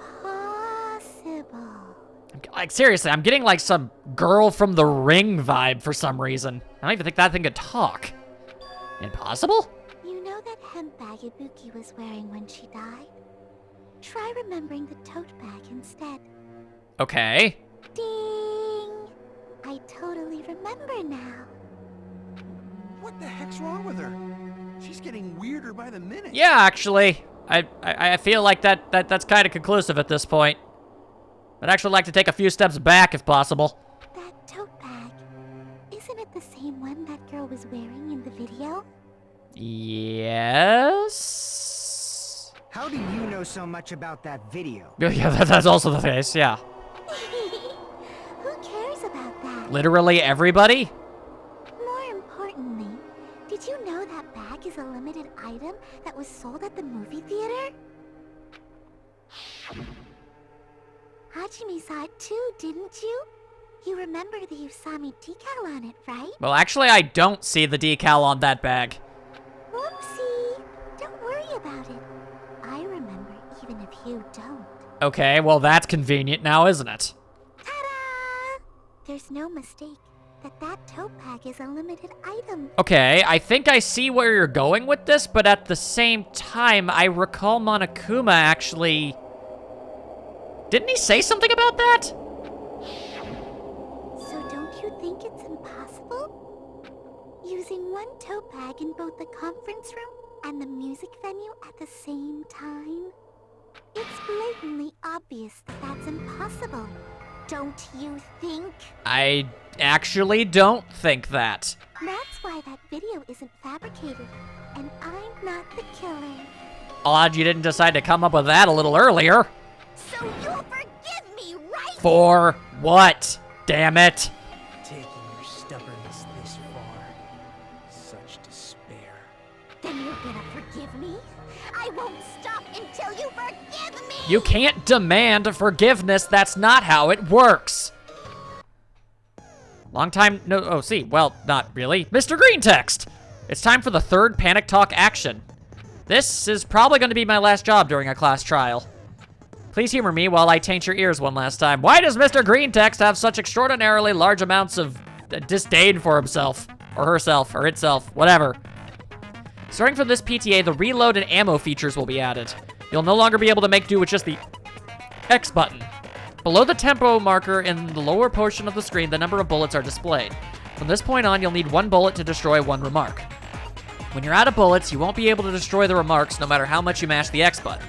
Like, seriously, I'm getting like some Girl from the Ring vibe for some reason. I don't even think that thing could talk. Impossible? You know that hemp bag Ibuki was wearing when she died? Try remembering the tote bag instead. Okay. Ding! I totally remember now. What the heck's wrong with her? She's getting weirder by the minute. Yeah, actually. I feel like that's kind of conclusive at this point. I'd actually like to take a few steps back if possible. That tote bag, isn't it the same one that girl was wearing in the video? Yes? How do you know so much about that video? Yeah, that's also the case, yeah. Who cares about that? Literally everybody? More importantly, did you know that bag is a limited item that was sold at the movie theater? Hajime saw it too, didn't you? You remember the Usami decal on it, right? Well, actually, I don't see the decal on that bag. Whoopsie! Don't worry about it. I remember even if you don't. Okay, well, that's convenient now, isn't it? Ta-da! There's no mistake that tote bag is a limited item. Okay, I think I see where you're going with this, but at the same time, I recall Monokuma actually... Didn't he say something about that? So don't you think it's impossible? Using one tote bag in both the conference room and the music venue at the same time? It's blatantly obvious that that's impossible. Don't you think? I actually don't think that. That's why that video isn't fabricated, and I'm not the killer. Odd you didn't decide to come up with that a little earlier. So you'll forgive me, right? For what? Damn it. Taking your stubbornness this far. Such despair. Then you're gonna forgive me? I won't stop until you forgive me! You can't demand forgiveness. That's not how it works. Long time no, oh, see, well, not really. Mr. Green Text. It's time for the third panic talk action. This is probably going to be my last job during a class trial. Please humor me while I taint your ears one last time. Why does Mr. Green Text have such extraordinarily large amounts of disdain for himself? Or herself, or itself, whatever. Starting from this PTA, the reload and ammo features will be added. You'll no longer be able to make do with just the X button. Below the tempo marker in the lower portion of the screen, the number of bullets are displayed. From this point on, you'll need 1 bullet to destroy 1 remark. When you're out of bullets, you won't be able to destroy the remarks no matter how much you mash the X button.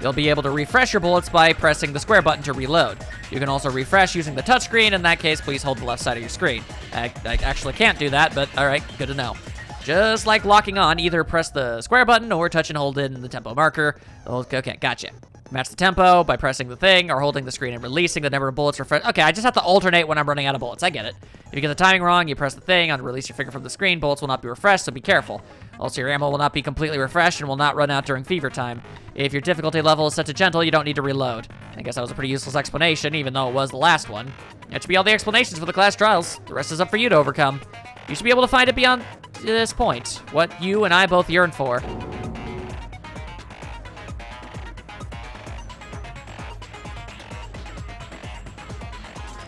You'll be able to refresh your bullets by pressing the square button to reload. You can also refresh using the touchscreen. In that case, please hold the left side of your screen. I actually can't do that, but alright, good to know. Just like locking on, either press the square button or touch and hold in the tempo marker. Okay, gotcha. Match the tempo by pressing the thing or holding the screen and releasing the number of bullets. Okay, I just have to alternate when I'm running out of bullets. I get it. If you get the timing wrong, you press the thing and release your finger from the screen. Bullets will not be refreshed, so be careful. Also, your ammo will not be completely refreshed and will not run out during fever time. If your difficulty level is set to gentle, you don't need to reload. I guess that was a pretty useless explanation, even though it was the last one. That should be all the explanations for the class trials. The rest is up for you to overcome. You should be able to find it beyond this point. What you and I both yearn for.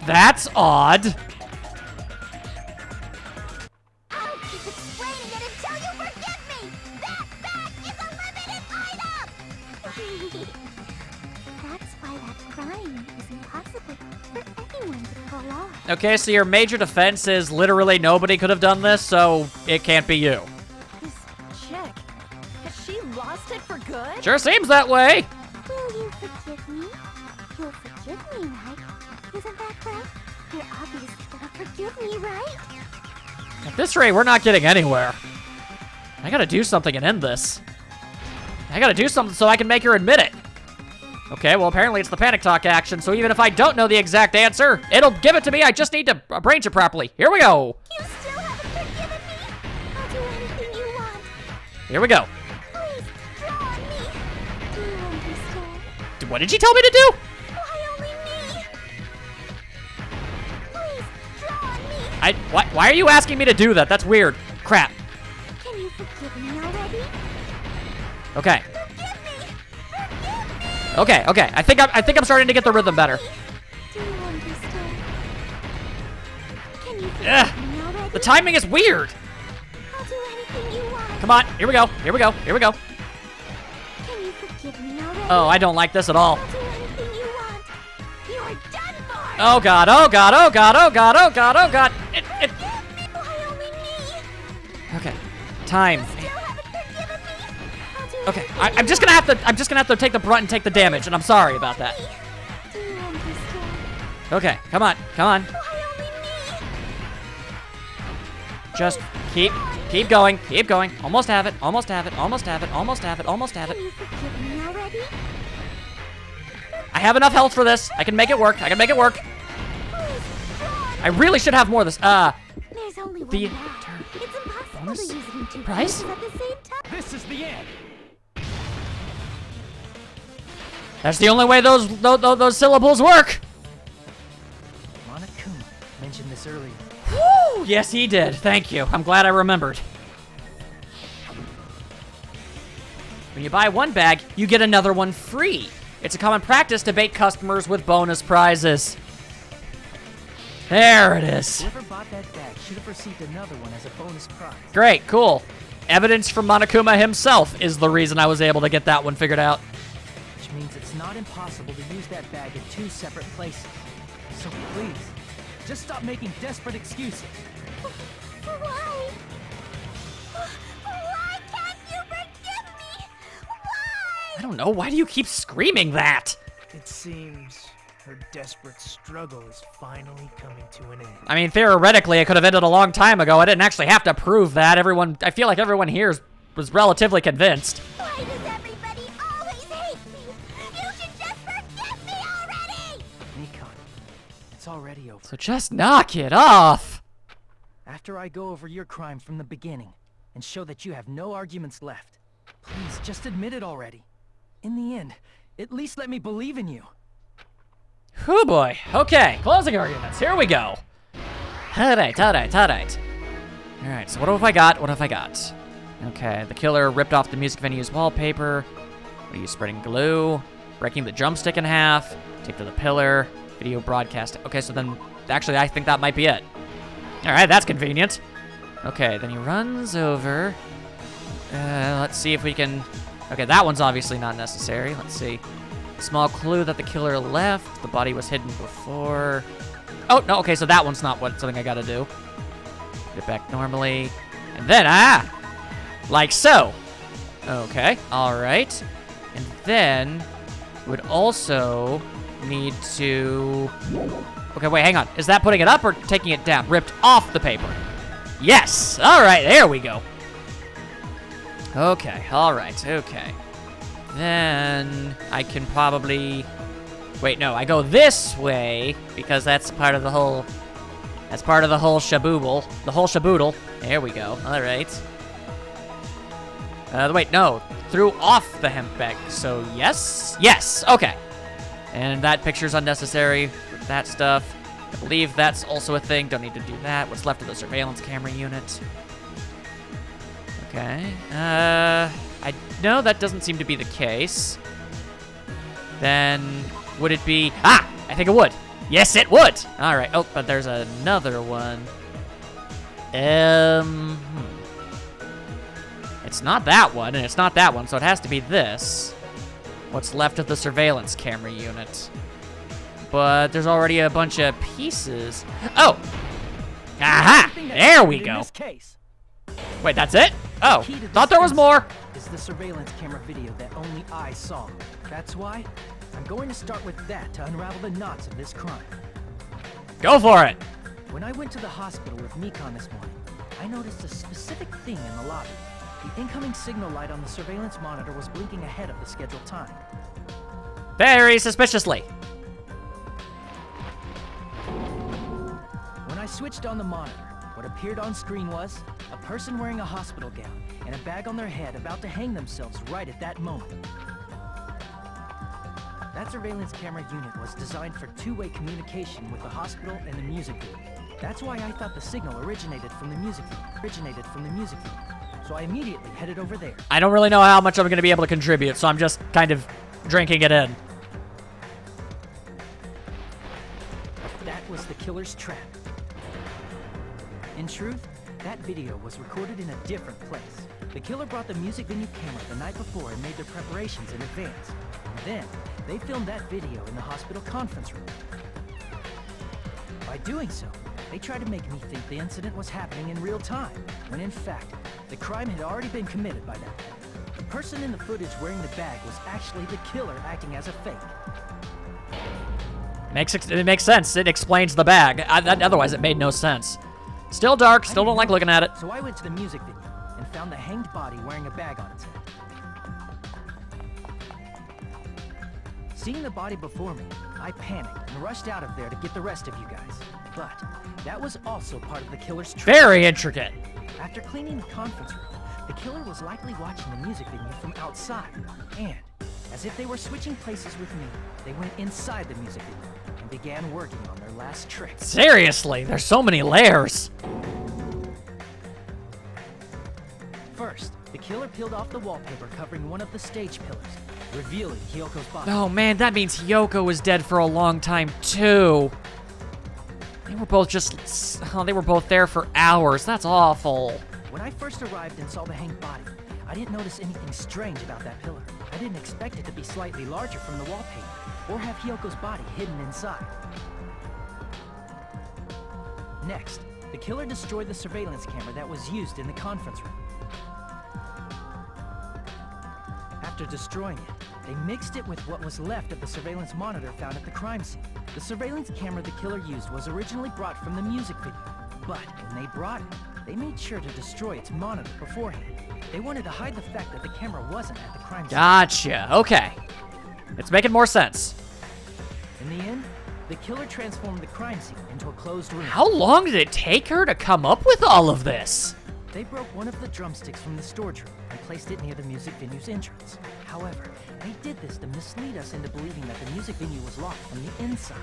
That's odd. I'll keep explaining it until you forgive me! That bag is a limited item! That's why that crime is impossible for anyone to pull off. Okay, so your major defense is literally nobody could have done this, so it can't be you. This chick, has she lost it for good? Sure seems that way. Will you forgive me? You'll forgive me, right? Isn't that right? You're obviously gonna forgive me, right? At this rate, we're not getting anywhere. I gotta do something and end this. I gotta do something so I can make her admit it. Okay, well, apparently it's the panic talk action, so even if I don't know the exact answer, it'll give it to me. I just need to arrange it properly. Here we go. You still haven't forgiven me? I'll do anything you want. Here we go. Please, draw on me. Do you understand? What did she tell me to do? Why only me? Please, draw on me. Why are you asking me to do that? That's weird. Crap. Can you forgive me already? Okay. Forgive me. Okay. I think I'm starting to get the rhythm better. Do you understand? Can you forgive Ugh. me already? The timing is weird. I'll do anything you want. Come on. Here we go. Can you forgive me already? Oh, I don't like this at all. I'll do anything you want. You're done for. Oh God. Why only me? Okay. Time. Still haven't forgiven me. I'll do Okay. anything I'm just gonna have to take the brunt and take the damage, and I'm sorry about that. you want. Do you understand? Okay. Come on. Why only me? Just keep going. Almost have it. Can you forgive me already? I have enough health for this. I can make it work. Please, draw on I really should have more of this. There's only one The bag. It's impossible to use it in two price? places at the same time. This is the end. That's the only way those syllables work. Monokuma mentioned this earlier. Woo! Yes, he did. Thank you. I'm glad I remembered. When you buy one bag, you get another one free. It's a common practice to bait customers with bonus prizes. There it is. Whoever bought that bag should have received another one as a bonus prize. Great, cool. Evidence from Monokuma himself is the reason I was able to get that one figured out. Which means it's not impossible to use that bag in 2 separate places. So please, just stop making desperate excuses. Why? Why can't you forgive me? Why? I don't know. Why do you keep screaming that? It seems her desperate struggle is finally coming to an end. I mean, theoretically, it could have ended a long time ago. I didn't actually have to prove that. I feel like everyone here was relatively convinced. Why does everybody always hate me? You should just forgive me already! Nikon, it's already over. So just knock it off. After I go over your crime from the beginning and show that you have no arguments left, please just admit it already. In the end, At least let me believe in you. Oh boy. Okay, closing arguments. Here we go. Alright. Alright, so what have I got? Okay, the killer ripped off the music venue's wallpaper. What are you, spreading glue? Breaking the drumstick in half. Taped to the pillar. Video broadcast. Okay, so then, actually, I think that might be it. Alright, that's convenient. Okay, then he runs over. Let's see if we can... Okay, that one's obviously not necessary. Let's see. Small clue that the killer left. The body was hidden before. Oh, no, okay, so that one's not something I gotta do. Get back normally. And then, like so. Okay, alright. And then, would also need to... Okay, wait, hang on. Is that putting it up or taking it down? Ripped off the paper. Yes! Alright, there we go. Okay, alright, okay. Then I can probably... Wait, no, I go this way because that's part of the whole... That's part of the whole shaboodle. The whole shaboodle. There we go. Alright. Wait, no. Threw off the hemp bag. So, yes? Yes! Okay. And that picture's unnecessary with that stuff. I believe that's also a thing. Don't need to do that. What's left of the surveillance camera unit? Okay. No, that doesn't seem to be the case. Then, would it be... I think it would. Yes, it would. All right. Oh, but there's another one. It's not that one, and it's not that one, so it has to be this. What's left of the surveillance camera unit. But there's already a bunch of pieces. Oh! Aha! There we go. Wait, that's it? Oh, thought there was more. Is the surveillance camera video that only I saw. That's why I'm going to start with that to unravel the knots of this crime. Go for it. When I went to the hospital with Mikon this morning, I noticed a specific thing in the lobby. The incoming signal light on the surveillance monitor was blinking ahead of the scheduled time. Very suspiciously. When I switched on the monitor, what appeared on screen was a person wearing a hospital gown and a bag on their head about to hang themselves right at that moment. That surveillance camera unit was designed for two-way communication with the hospital and the music room. That's why I thought the signal originated from the music room. So I immediately headed over there. I don't really know how much I'm going to be able to contribute, so I'm just kind of drinking it in. That was the killer's trap. In truth, that video was recorded in a different place. The killer brought the music venue camera the night before and made their preparations in advance. And then, they filmed that video in the hospital conference room. By doing so, they tried to make me think the incident was happening in real time, when in fact, the crime had already been committed by that point. The person in the footage wearing the bag was actually the killer acting as a fake. It makes sense. It explains the bag. Otherwise, it made no sense. Still dark. Still don't like looking at it. So I went to the music venue and found the hanged body wearing a bag on its head. Seeing the body before me, I panicked and rushed out of there to get the rest of you guys. But that was also part of the killer's trick. Very intricate. After cleaning the conference room, the killer was likely watching the music venue from outside. And, as if they were switching places with me, they went inside the music venue and began working on their last trick. Seriously, there's so many layers. First, the killer peeled off the wallpaper covering one of the stage pillars, revealing Hiyoko's body. Oh man, that means Hiyoko was dead for a long time too. They were both there for hours. That's awful. When I first arrived and saw the hanged body, I didn't notice anything strange about that pillar. I didn't expect it to be slightly larger from the wallpaper, or have Hiyoko's body hidden inside. Next, the killer destroyed the surveillance camera that was used in the conference room. After destroying it, they mixed it with what was left of the surveillance monitor found at the crime scene. The surveillance camera the killer used was originally brought from the music video, but when they brought it, they made sure to destroy its monitor beforehand. They wanted to hide the fact that the camera wasn't at the crime scene. Gotcha. Okay. It's making more sense. In the end, the killer transformed the crime scene into a closed room. How long did it take her to come up with all of this? They broke one of the drumsticks from the storage room and placed it near the music venue's entrance. However, they did this to mislead us into believing that the music venue was locked from the inside.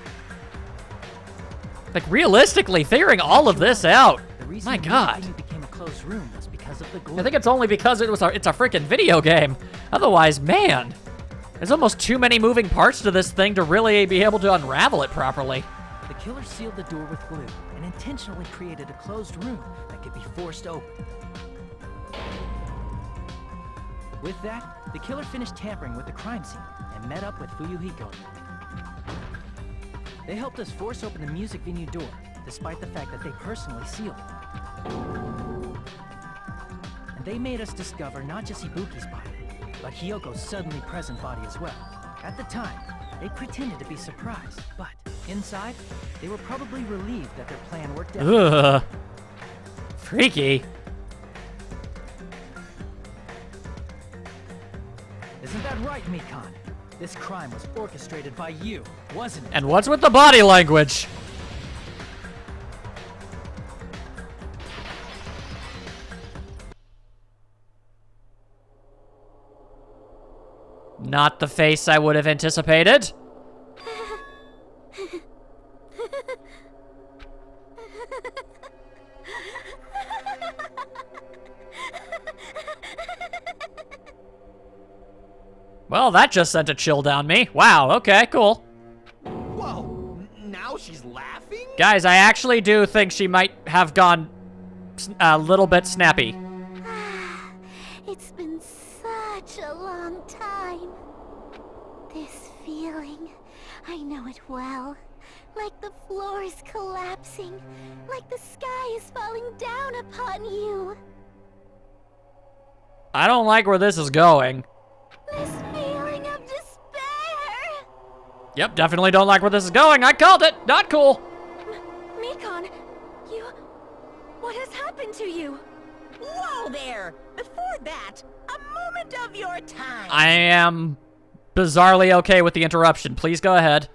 Like, realistically, figuring all of this out. My God. The music venue became a closed room was because of the glue. I think it's only because it's a freaking video game. Otherwise, man, there's almost too many moving parts to this thing to really be able to unravel it properly. The killer sealed the door with glue and intentionally created a closed room that could be forced open. With that, the killer finished tampering with the crime scene and met up with Fuyuhiko. They helped us force open the music venue door, despite the fact that they personally sealed it. And they made us discover not just Ibuki's body, but Hiyoko's suddenly present body as well. At the time, they pretended to be surprised, but inside, they were probably relieved that their plan worked out. Ugh. Freaky. Isn't that right, Mikan? This crime was orchestrated by you, wasn't it? And what's with the body language? Not the face I would have anticipated. Well, that just sent a chill down me. Wow, okay, cool. Whoa, now she's laughing? Guys, I actually do think she might have gone a little bit snappy. It's been such a long time. This feeling, I know it well. Like the floor is collapsing, like the sky is falling down upon you. I don't like where this is going. This feeling of despair. Yep, definitely don't like where this is going. I called it. Not cool. Mikan, what has happened to you? Whoa there! Before that, a moment of your time. I am bizarrely okay with the interruption. Please go ahead.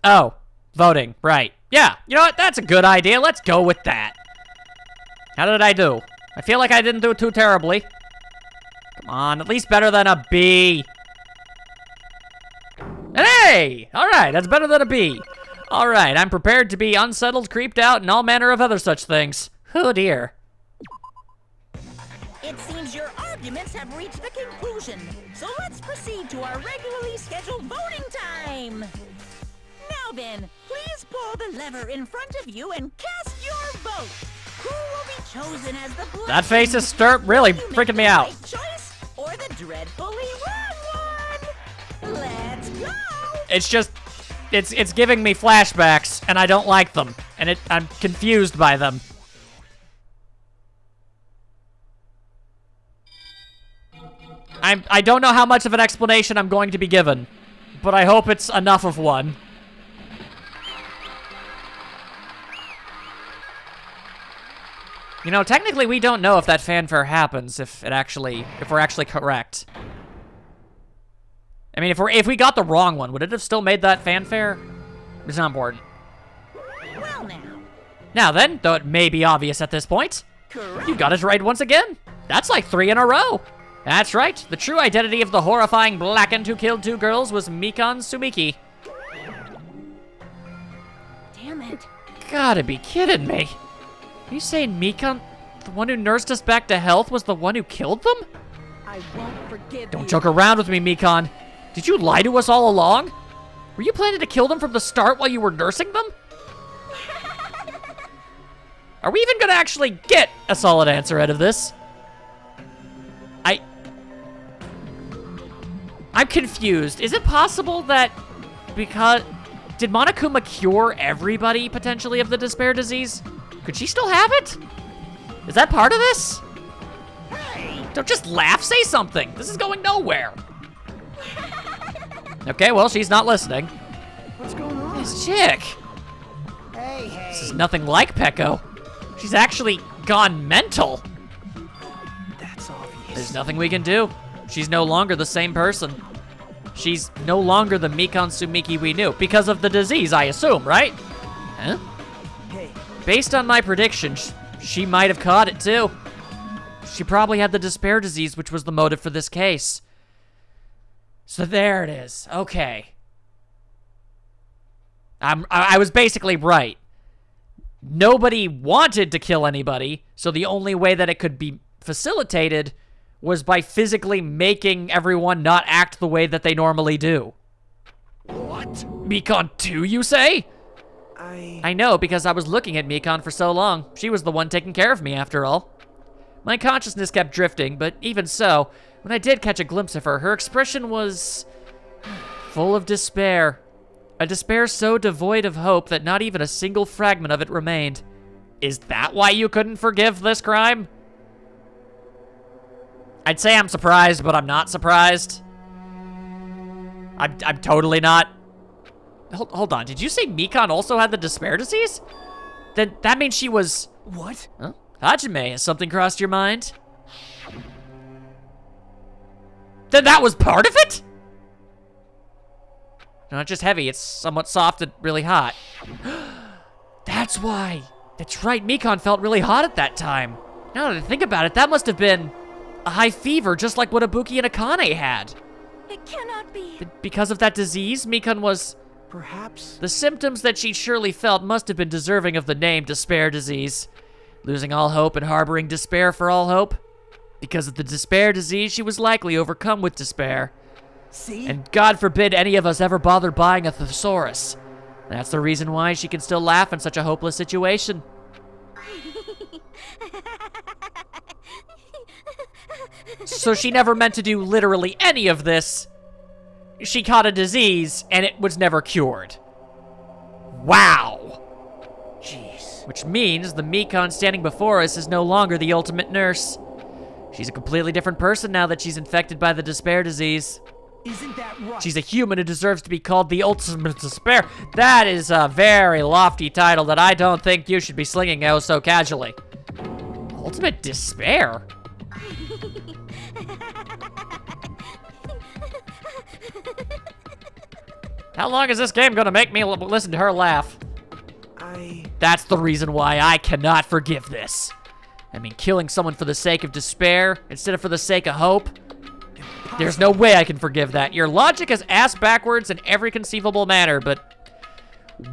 Oh, voting. Right. Yeah, you know what? That's a good idea. Let's go with that. How did I do? I feel like I didn't do too terribly. Come on, at least better than a B. An A! Alright, that's better than a B. Alright, I'm prepared to be unsettled, creeped out, and all manner of other such things. Oh dear. It seems your arguments have reached a conclusion, so let's proceed to our regularly scheduled voting time. Now then, please pull the lever in front of you and cast your vote. Who will be chosen as the That face is really freaking me out. right choice or the dreadfully wrong one? Let's go! It's just, it's giving me flashbacks, and I don't like them, and I'm confused by them. I don't know how much of an explanation I'm going to be given, but I hope it's enough of one. You know, technically we don't know if that fanfare happens if we're actually correct. I mean, if we got the wrong one, would it have still made that fanfare? It's not important. Well now. Now then, though it may be obvious at this point, you got it right once again. That's like 3 in a row. That's right. The true identity of the horrifying blackened who killed 2 girls was Mikan Sumiki. Damn it. Gotta be kidding me. Are you saying Mikan, the one who nursed us back to health, was the one who killed them? I won't forgive Don't you. joke around with me, Mikan. Did you lie to us all along? Were you planning to kill them from the start while you were nursing them? Are we even gonna actually get a solid answer out of this? I'm confused. Is it possible that did Monokuma cure everybody potentially of the despair disease? Could she still have it? Is that part of this? Hey! Don't just laugh, say something. This is going nowhere. Okay, well, she's not listening. What's going on? This chick. Hey. This is nothing like Peko. She's actually gone mental. That's obvious. There's nothing we can do. She's no longer the same person. She's no longer the Mikan Sumiki we knew. Because of the disease, I assume, right? Huh? Hey, based on my prediction, she might have caught it too. She probably had the despair disease, which was the motive for this case. So there it is. Okay. I was basically right. Nobody wanted to kill anybody, so the only way that it could be facilitated was by physically making everyone not act the way that they normally do. What? Mikon 2, you say? I know, because I was looking at Mikon for so long. She was the one taking care of me, after all. My consciousness kept drifting, but even so, when I did catch a glimpse of her, her expression was full of despair. A despair so devoid of hope that not even a single fragment of it remained. Is that why you couldn't forgive this crime? I'd say I'm surprised, but I'm not surprised. I'm totally not. Hold on, did you say Mikon also had the despair disease? Then that means she was... What? Huh? Hajime, has something crossed your mind? Then that was part of it? Not just heavy, it's somewhat soft and really hot. That's why. That's right, Mikon felt really hot at that time. Now that I think about it, that must have been a high fever, just like what Ibuki and Akane had. It cannot be. Because of that disease, Mikon was... Perhaps... The symptoms that she surely felt must have been deserving of the name despair disease. Losing all hope and harboring despair for all hope. Because of the despair disease, she was likely overcome with despair. See? And God forbid any of us ever bother buying a thesaurus. That's the reason why she can still laugh in such a hopeless situation. So she never meant to do literally any of this. She caught a disease, and it was never cured. Wow. Jeez. Which means the Mikon standing before us is no longer the ultimate nurse. She's a completely different person now that she's infected by the despair disease. Isn't that right? She's a human who deserves to be called the ultimate despair. That is a very lofty title that I don't think you should be slinging out so casually. Ultimate despair? How long is this game gonna make me listen to her laugh? That's the reason why I cannot forgive this. I mean, killing someone for the sake of despair instead of for the sake of hope. There's no way I can forgive that. Your logic is ass backwards in every conceivable manner, but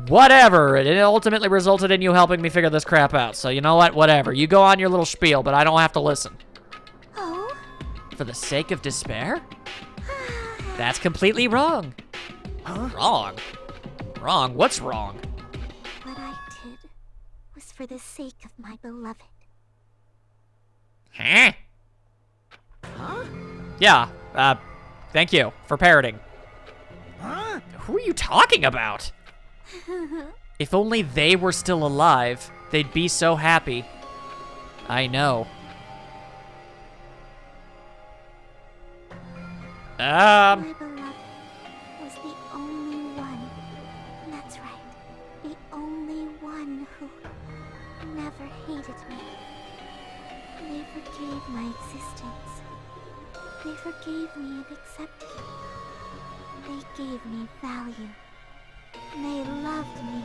whatever. It ultimately resulted in you helping me figure this crap out. So you know what? Whatever. You go on your little spiel, but I don't have to listen. Oh? For the sake of despair? That's completely wrong. Huh? Wrong? Wrong? What's wrong? What I did was for the sake of my beloved. Huh? Yeah, thank you for parroting. Huh? Who are you talking about? If only they were still alive, they'd be so happy. I know. My beloved was the only one. That's right. The only one who never hated me. They forgave my existence. They forgave me and accepted me. They gave me value. They loved me.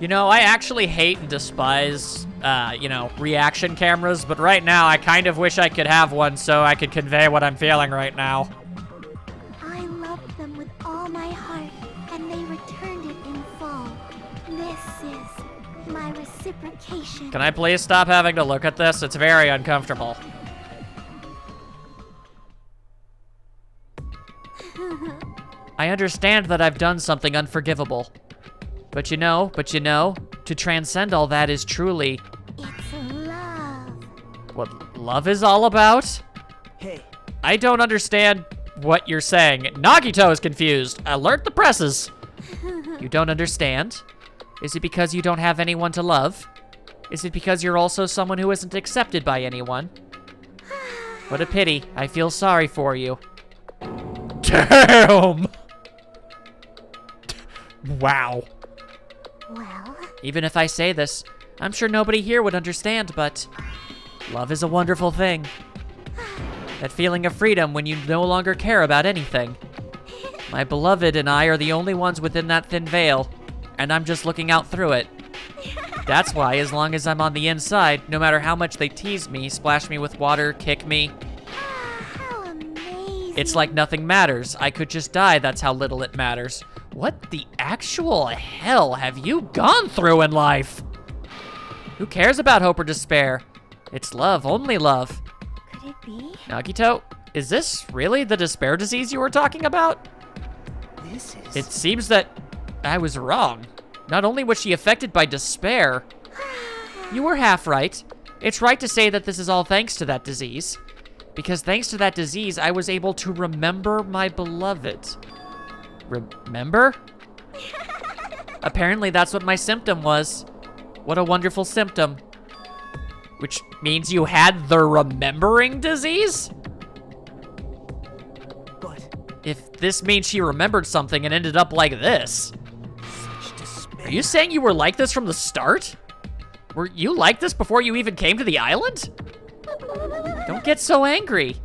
You know, I actually hate and despise, reaction cameras, but right now I kind of wish I could have one so I could convey what I'm feeling right now. I loved them with all my heart, and they returned it in full. This is my reciprocation. Can I please stop having to look at this? It's very uncomfortable. I understand that I've done something unforgivable. But you know, to transcend all that is truly... It's love. What love is all about? Hey. I don't understand what you're saying. Nagito is confused. Alert the presses. You don't understand? Is it because you don't have anyone to love? Is it because you're also someone who isn't accepted by anyone? What a pity. I feel sorry for you. Damn! Wow. Well, Even if I say this, I'm sure nobody here would understand, but love is a wonderful thing. That feeling of freedom when you no longer care about anything. My beloved and I are the only ones within that thin veil, and I'm just looking out through it. That's why, as long as I'm on the inside, no matter how much they tease me, splash me with water, kick me, How amazing. it's like nothing matters. I could just die, that's how little it matters. What the actual hell have you gone through in life? Who cares about hope or despair? It's love, only love. Could it be? Nagito, is this really the despair disease you were talking about? This is... It seems that I was wrong. Not only was she affected by despair, you were half right. It's right to say that this is all thanks to that disease. Because thanks to that disease, I was able to remember my beloved. Remember? Apparently that's what my symptom was. What a wonderful symptom. Which means you had the remembering disease? But... If this means she remembered something and ended up like this. such despair. Are you saying you were like this from the start? Were you like this before you even came to the island? Don't get so angry.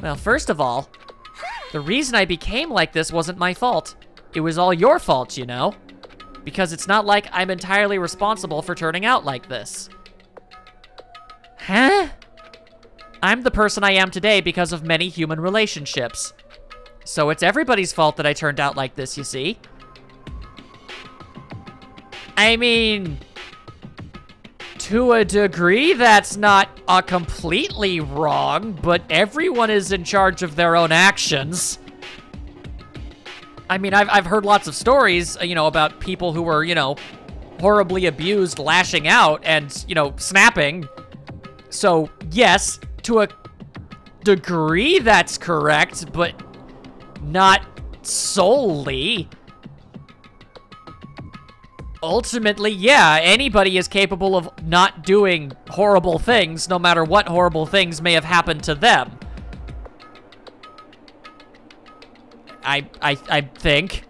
Well, first of all, the reason I became like this wasn't my fault. It was all your fault, you know? Because it's not like I'm entirely responsible for turning out like this. Huh? I'm the person I am today because of many human relationships. So it's everybody's fault that I turned out like this, you see? I mean, to a degree, that's not completely wrong, but everyone is in charge of their own actions. I mean, I've heard lots of stories, you know, about people who were, you know, horribly abused, lashing out, and, you know, snapping. So, yes, to a degree, that's correct, but not solely. Ultimately, yeah, anybody is capable of not doing horrible things, no matter what horrible things may have happened to them. I think.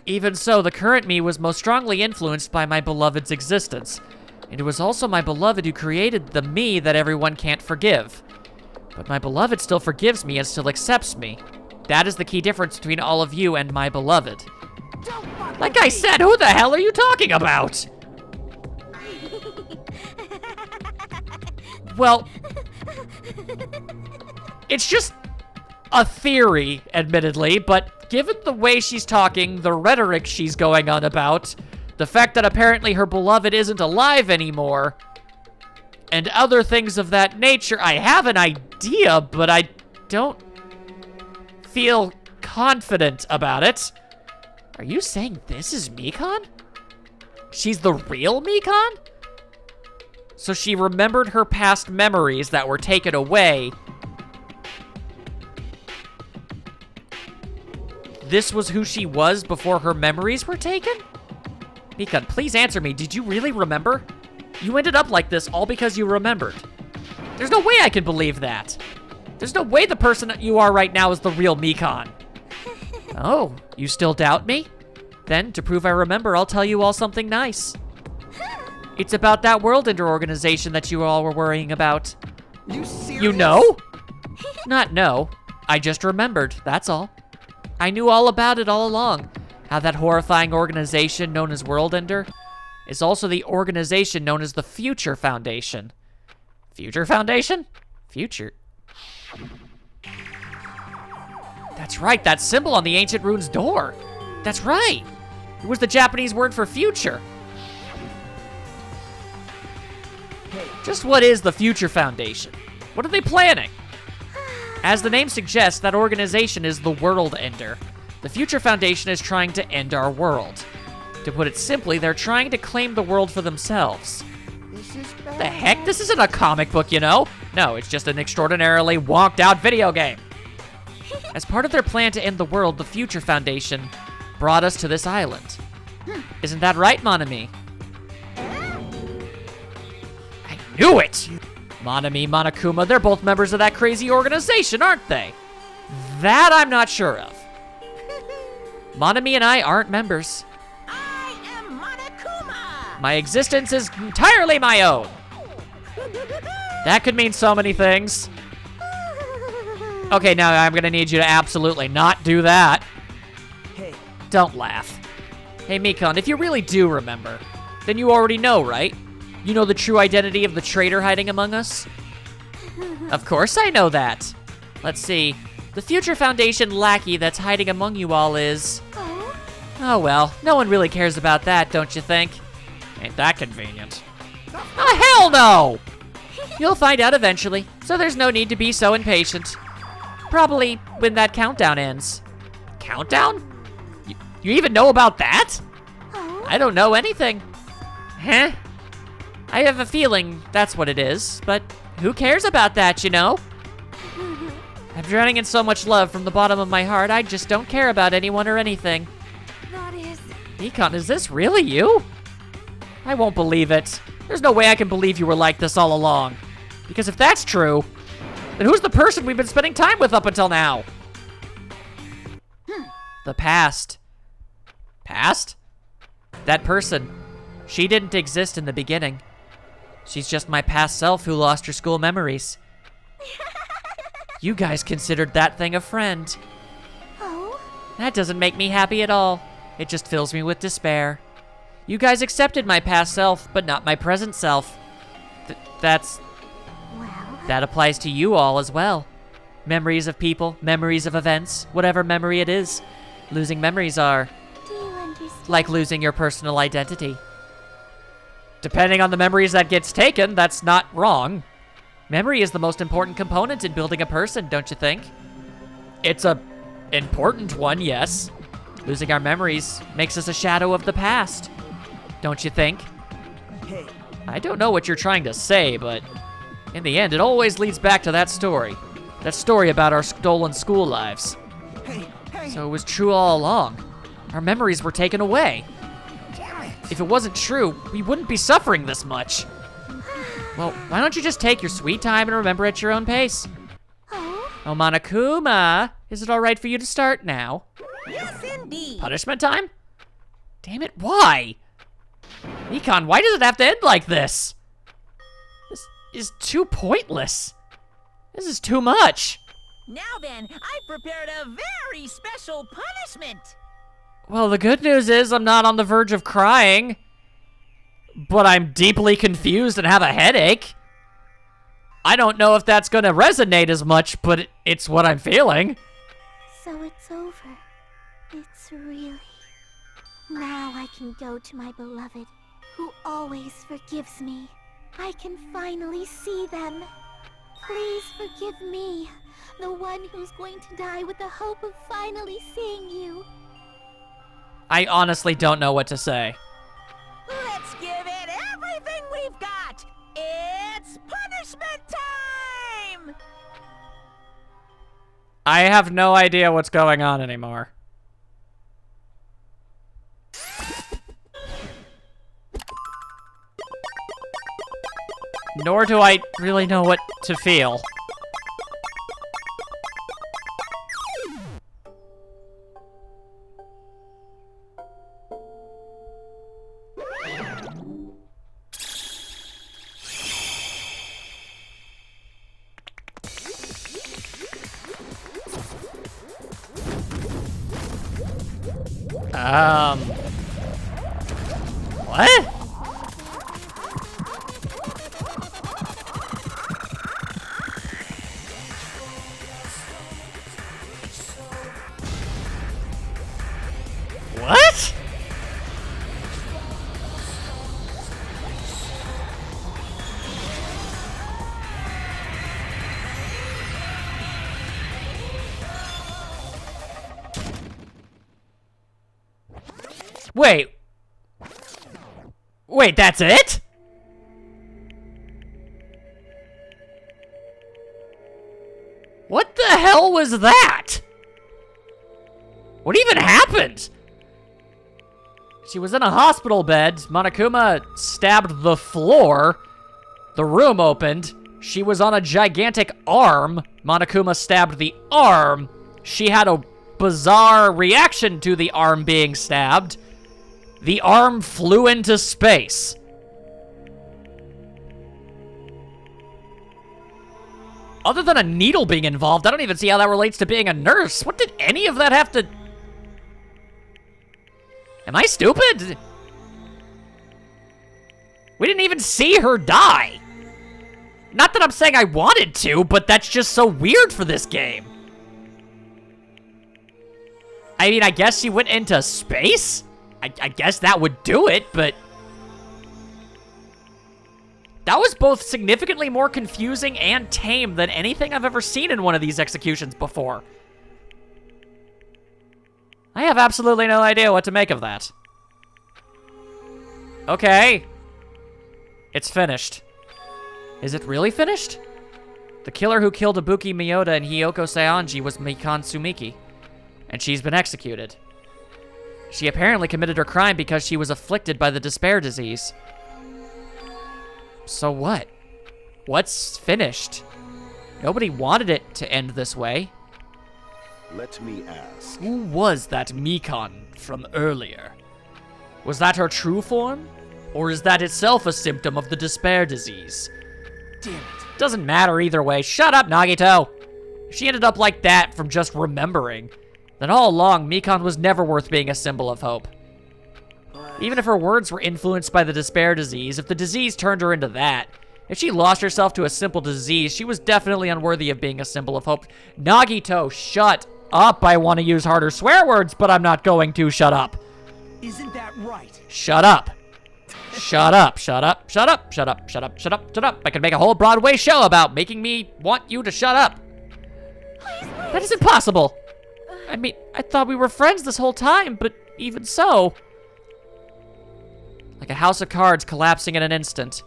Even so, the current me was most strongly influenced by my beloved's existence. And it was also my beloved who created the me that everyone can't forgive. But my beloved still forgives me and still accepts me. That is the key difference between all of you and my beloved. Like I said, who the hell are you talking about? Well, it's just a theory, admittedly, but given the way she's talking, the rhetoric she's going on about, the fact that apparently her beloved isn't alive anymore, and other things of that nature, I have an idea, but I don't feel confident about it. Are you saying this is Mikan? She's the real Mikan? So she remembered her past memories that were taken away. This was who she was before her memories were taken? Mikan, please answer me. Did you really remember? You ended up like this all because you remembered. There's no way I can believe that. There's no way the person that you are right now is the real Mikan. Oh, you still doubt me? Then, to prove I remember, I'll tell you all something nice. It's about that World Ender organization that you all were worrying about. You serious? You know? Not know. I just remembered, that's all. I knew all about it all along. How that horrifying organization known as World Ender is also the organization known as the Future Foundation. Future Foundation? Future. That's right, that symbol on the ancient rune's door. That's right. It was the Japanese word for future. Just what is the Future Foundation? What are they planning? As the name suggests, that organization is the World Ender. The Future Foundation is trying to end our world. To put it simply, they're trying to claim the world for themselves. This is bad. The heck? This isn't a comic book, you know? No, it's just an extraordinarily wonked out video game. As part of their plan to end the world, the Future Foundation brought us to this island. Isn't that right, Monami? I knew it! Monami, Monokuma, they're both members of that crazy organization, aren't they? That I'm not sure of. Monami and I aren't members. I am Monokuma! My existence is entirely my own. That could mean so many things. Okay, now I'm gonna need you to absolutely not do that. Hey, Don't laugh. Hey, Mikan, if you really do remember, then you already know, right? You know the true identity of the traitor hiding among us? Of course I know that. Let's see. The future Foundation lackey that's hiding among you all is... Oh well, no one really cares about that, don't you think? Ain't that convenient. Oh, hell no! You'll find out eventually, so there's no need to be so impatient. Probably when that countdown ends. Countdown? You even know about that? I don't know anything. Huh? I have a feeling that's what it is, but who cares about that, you know? I'm drowning in so much love from the bottom of my heart, I just don't care about anyone or anything. That is... Econ, is this really you? I won't believe it. There's no way I can believe you were like this all along. Because if that's true, then who's the person we've been spending time with up until now? The past. Past? That person. She didn't exist in the beginning. She's just my past self who lost her school memories. You guys considered that thing a friend. Oh? That doesn't make me happy at all. It just fills me with despair. You guys accepted my past self, but not my present self. That's... Well... That applies to you all as well. Memories of people, memories of events, whatever memory it is. Losing memories are... Do you understand? Like losing your personal identity. Depending on the memories that gets taken, that's not wrong. Memory is the most important component in building a person, don't you think? It's a important one, yes. Losing our memories makes us a shadow of the past. Don't you think? Hey. I don't know what you're trying to say, but in the end, it always leads back to that story. That story about our stolen school lives. Hey. So it was true all along. Our memories were taken away. Damn it. If it wasn't true, we wouldn't be suffering this much. Well, why don't you just take your sweet time and remember at your own pace? Oh? Oh, Monokuma, is it all right for you to start now? Yes, indeed. Punishment time? Damn it, why? Econ, why does it have to end like this? This is too pointless. This is too much. Now then, I prepared a very special punishment. Well, the good news is I'm not on the verge of crying. But I'm deeply confused and have a headache. I don't know if that's gonna resonate as much, but it's what I'm feeling. So it's over. It's really... Now I can go to my beloved, who always forgives me. I can finally see them. Please forgive me, the one who's going to die with the hope of finally seeing you. I honestly don't know what to say. Let's give it everything we've got. It's punishment time! I have no idea what's going on anymore. Nor do I really know what to feel. What? What? Wait, that's it? What the hell was that? What even happened? She was in a hospital bed. Monokuma stabbed the floor. The room opened. She was on a gigantic arm. Monokuma stabbed the arm. She had a bizarre reaction to the arm being stabbed. The arm flew into space. Other than a needle being involved, I don't even see how that relates to being a nurse. What did any of that have to... Am I stupid? We didn't even see her die. Not that I'm saying I wanted to, but that's just so weird for this game. I mean, I guess she went into space? I guess that would do it, but... that was both significantly more confusing and tame than anything I've ever seen in one of these executions before. I have absolutely no idea what to make of that. Okay. It's finished. Is it really finished? The killer who killed Ibuki Miyoda and Hiyoko Saionji was Mikan Sumiki, and she's been executed. She apparently committed her crime because she was afflicted by the despair disease. So what? What's finished? Nobody wanted it to end this way. Let me ask. Who was that Mikan from earlier? Was that her true form? Or is that itself a symptom of the despair disease? Damn it. Doesn't matter either way. Shut up, Nagito! If she ended up like that from just remembering, then all along, Mikan was never worth being a symbol of hope. Even if her words were influenced by the despair disease, if the disease turned her into that, if she lost herself to a simple disease, she was definitely unworthy of being a symbol of hope. Nagito, shut up. I want to use harder swear words, but I'm not going to. Shut up. Isn't that right? Shut up. Shut up, shut up, shut up, shut up, shut up, shut up, shut up. I could make a whole Broadway show about making me want you to shut up. That is impossible. I mean, I thought we were friends this whole time, but even so. Like a house of cards collapsing in an instant.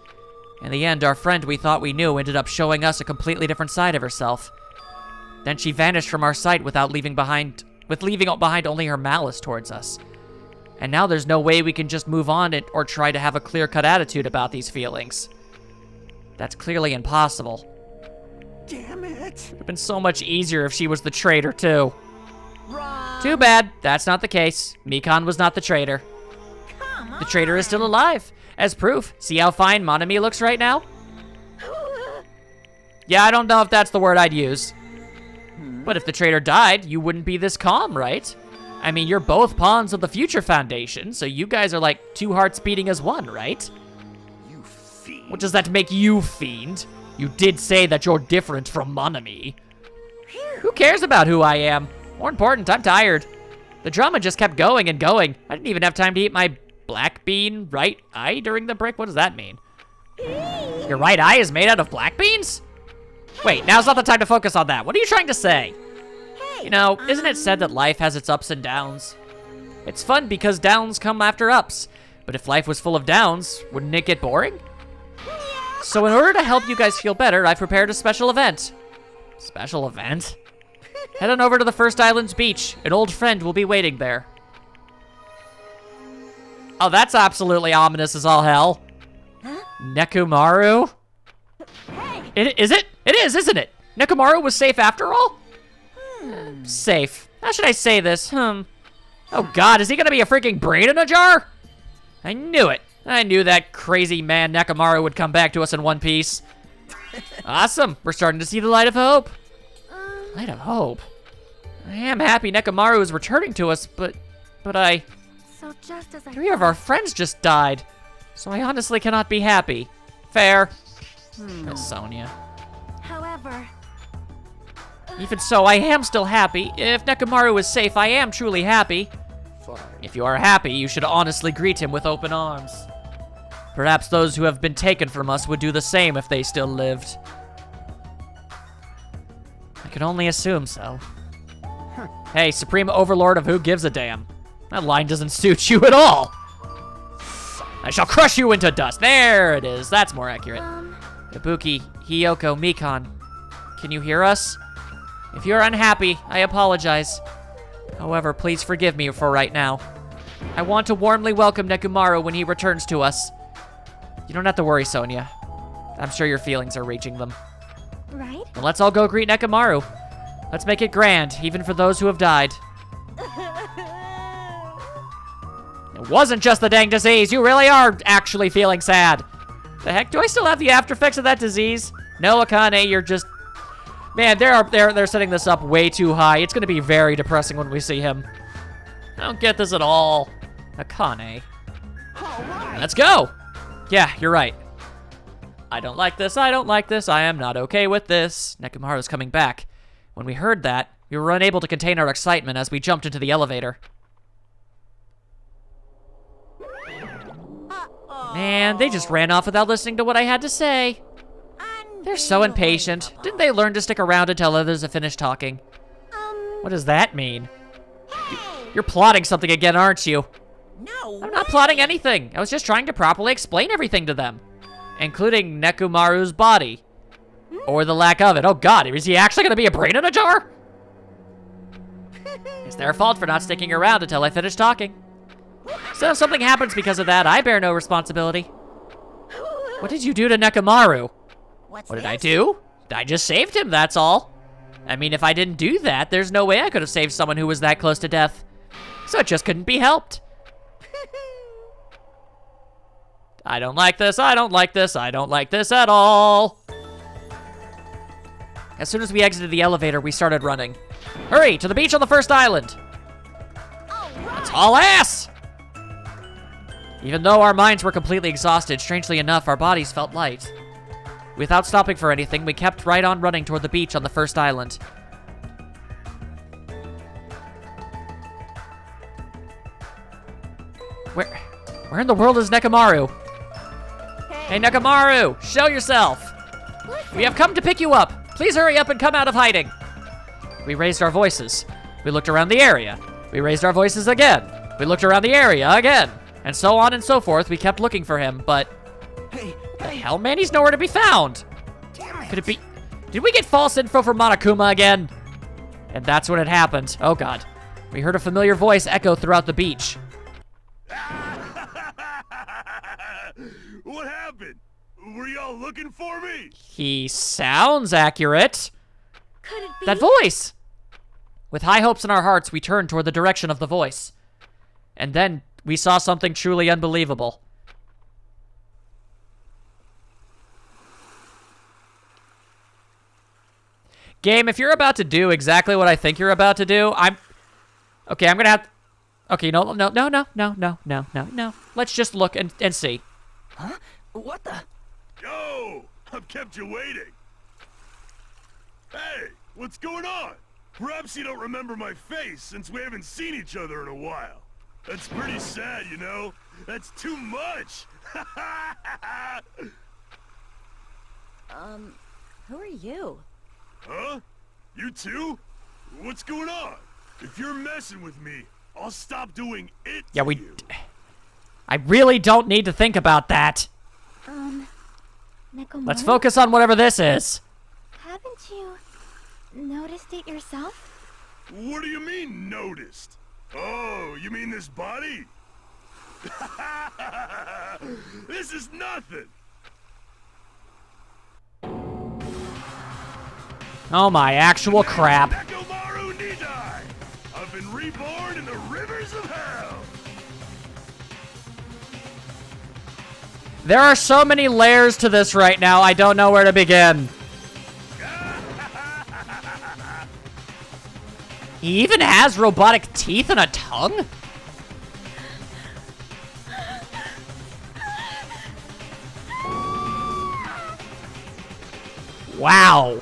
In the end, our friend we thought we knew ended up showing us a completely different side of herself. Then she vanished from our sight without leaving behind only her malice towards us. And now there's no way we can just move on or try to have a clear-cut attitude about these feelings. That's clearly impossible. Damn it. It would have been so much easier if she was the traitor, too. Wrong. Too bad. That's not the case. Mikan was not the traitor. Come on. The traitor is still alive. As proof, see how fine Monami looks right now? Yeah, I don't know if that's the word I'd use. But if the traitor died, you wouldn't be this calm, right? I mean, you're both pawns of the Future Foundation, so you guys are like two hearts beating as one, right? You fiend. What does that make you, fiend? You did say that you're different from Monami. Who cares about who I am? More important, I'm tired. The drama just kept going and going. I didn't even have time to eat my black bean right eye during the break. What does that mean? Your right eye is made out of black beans? Wait, now's not the time to focus on that. What are you trying to say? You know, isn't it said that life has its ups and downs? It's fun because downs come after ups. But if life was full of downs, wouldn't it get boring? So in order to help you guys feel better, I've prepared a special event. Special event? Head on over to the First Islands beach. An old friend will be waiting there. Oh, that's absolutely ominous as all hell. Huh? Nekomaru? Hey. It is, isn't it? Nekomaru was safe after all? Safe. How should I say this? Oh god, is he gonna be a freaking brain in a jar? I knew it. I knew that crazy man Nekomaru would come back to us in one piece. Awesome. We're starting to see the light of hope. Light of hope? I am happy Nekomaru is returning to us, but I... So just as I 3 of our friends just died. So I honestly cannot be happy. Fair. Miss Sonia. However, Even so, I am still happy. If Nekomaru is safe, I am truly happy. Fine. If you are happy, you should honestly greet him with open arms. Perhaps those who have been taken from us would do the same if they still lived. I can only assume so. Hey, Supreme Overlord of Who Gives a Damn. That line doesn't suit you at all. I shall crush you into dust. There it is. That's more accurate. Ibuki, Hiyoko, Mikan. Can you hear us? If you're unhappy, I apologize. However, please forgive me for right now. I want to warmly welcome Nekomaru when he returns to us. You don't have to worry, Sonia. I'm sure your feelings are reaching them. right? Well, let's all go greet Nekomaru. Let's make it grand, even for those who have died. It wasn't just the dang disease. You really are actually feeling sad. The heck? Do I still have the after effects of that disease? No, Akane, you're just... Man, they're setting this up way too high. It's gonna be very depressing when we see him. I don't get this at all. Akane. All right. Let's go. Yeah, you're right. I don't like this, I don't like this, I am not okay with this. Nekomaru's coming back. When we heard that, we were unable to contain our excitement as we jumped into the elevator. Man, they just ran off without listening to what I had to say. They're so impatient. Didn't they learn to stick around until others have finished talking? What does that mean? You're plotting something again, aren't you? No. I'm not plotting anything. I was just trying to properly explain everything to them. Including Nekomaru's body. Or the lack of it. Oh god, is he actually gonna be a brain in a jar? It's their fault for not sticking around until I finish talking. So if something happens because of that, I bear no responsibility. What did you do to Nekomaru? What did I do? I just saved him, that's all. I mean, if I didn't do that, there's no way I could have saved someone who was that close to death. So it just couldn't be helped. I don't like this, I don't like this, I don't like this at all. As soon as we exited the elevator, we started running. Hurry, to the beach on the first island. That's all ass! Even though our minds were completely exhausted, strangely enough, our bodies felt light. Without stopping for anything, we kept right on running toward the beach on the first island. Where in the world is Nekomaru? Hey, Nekomaru, show yourself! We have come to pick you up. Please hurry up and come out of hiding. We raised our voices. We looked around the area. We raised our voices again. We looked around the area again. And so on and so forth. We kept looking for him, but... What the hell, man? He's nowhere to be found. Could it be... Did we get false info from Monokuma again? And that's when it happened. Oh, God. We heard a familiar voice echo throughout the beach. What happened? Were y'all looking for me? He sounds accurate. Could it be? That voice! With high hopes in our hearts, we turned toward the direction of the voice. And then we saw something truly unbelievable. Game, if you're about to do exactly what I think you're about to do, Okay, I'm gonna have... Okay, no. Let's just look and see. Huh? What the? Yo! I've kept you waiting. Hey, what's going on? Perhaps you don't remember my face since we haven't seen each other in a while. That's pretty sad, you know? That's too much! Who are you? Huh? You too? What's going on? If you're messing with me, I'll stop doing it Yeah, to you. I really don't need to think about that. Nekomaru? Let's focus on whatever this is. Haven't you noticed it yourself? What do you mean, noticed? Oh, you mean this body? This is nothing! Oh my actual crap. Nekomaru Nidai! I've been reborn in the rivers of hell! There are so many layers to this right now, I don't know where to begin. He even has robotic teeth and a tongue? Wow.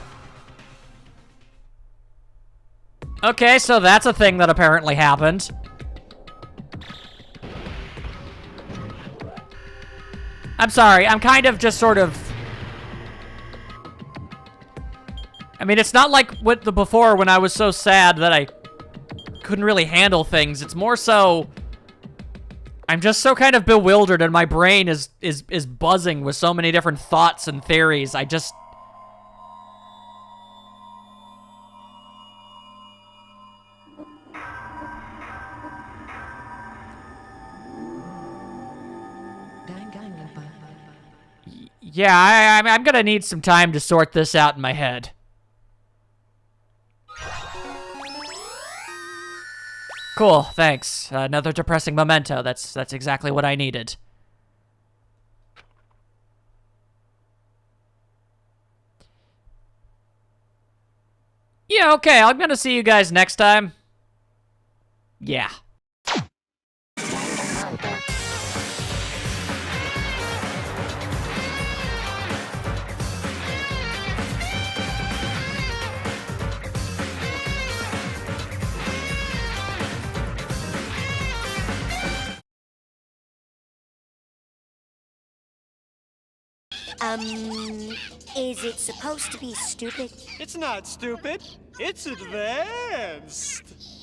Okay, so that's a thing that apparently happened. I'm sorry, I'm kind of just sort of... I mean, it's not like with the before when I was so sad that I couldn't really handle things. It's more so... I'm just so kind of bewildered and my brain is buzzing with so many different thoughts and theories. I just... Yeah, I'm gonna need some time to sort this out in my head. Cool, thanks. Another depressing memento. That's exactly what I needed. Yeah, okay, I'm gonna see you guys next time. Yeah. Is it supposed to be stupid? It's not stupid. It's advanced.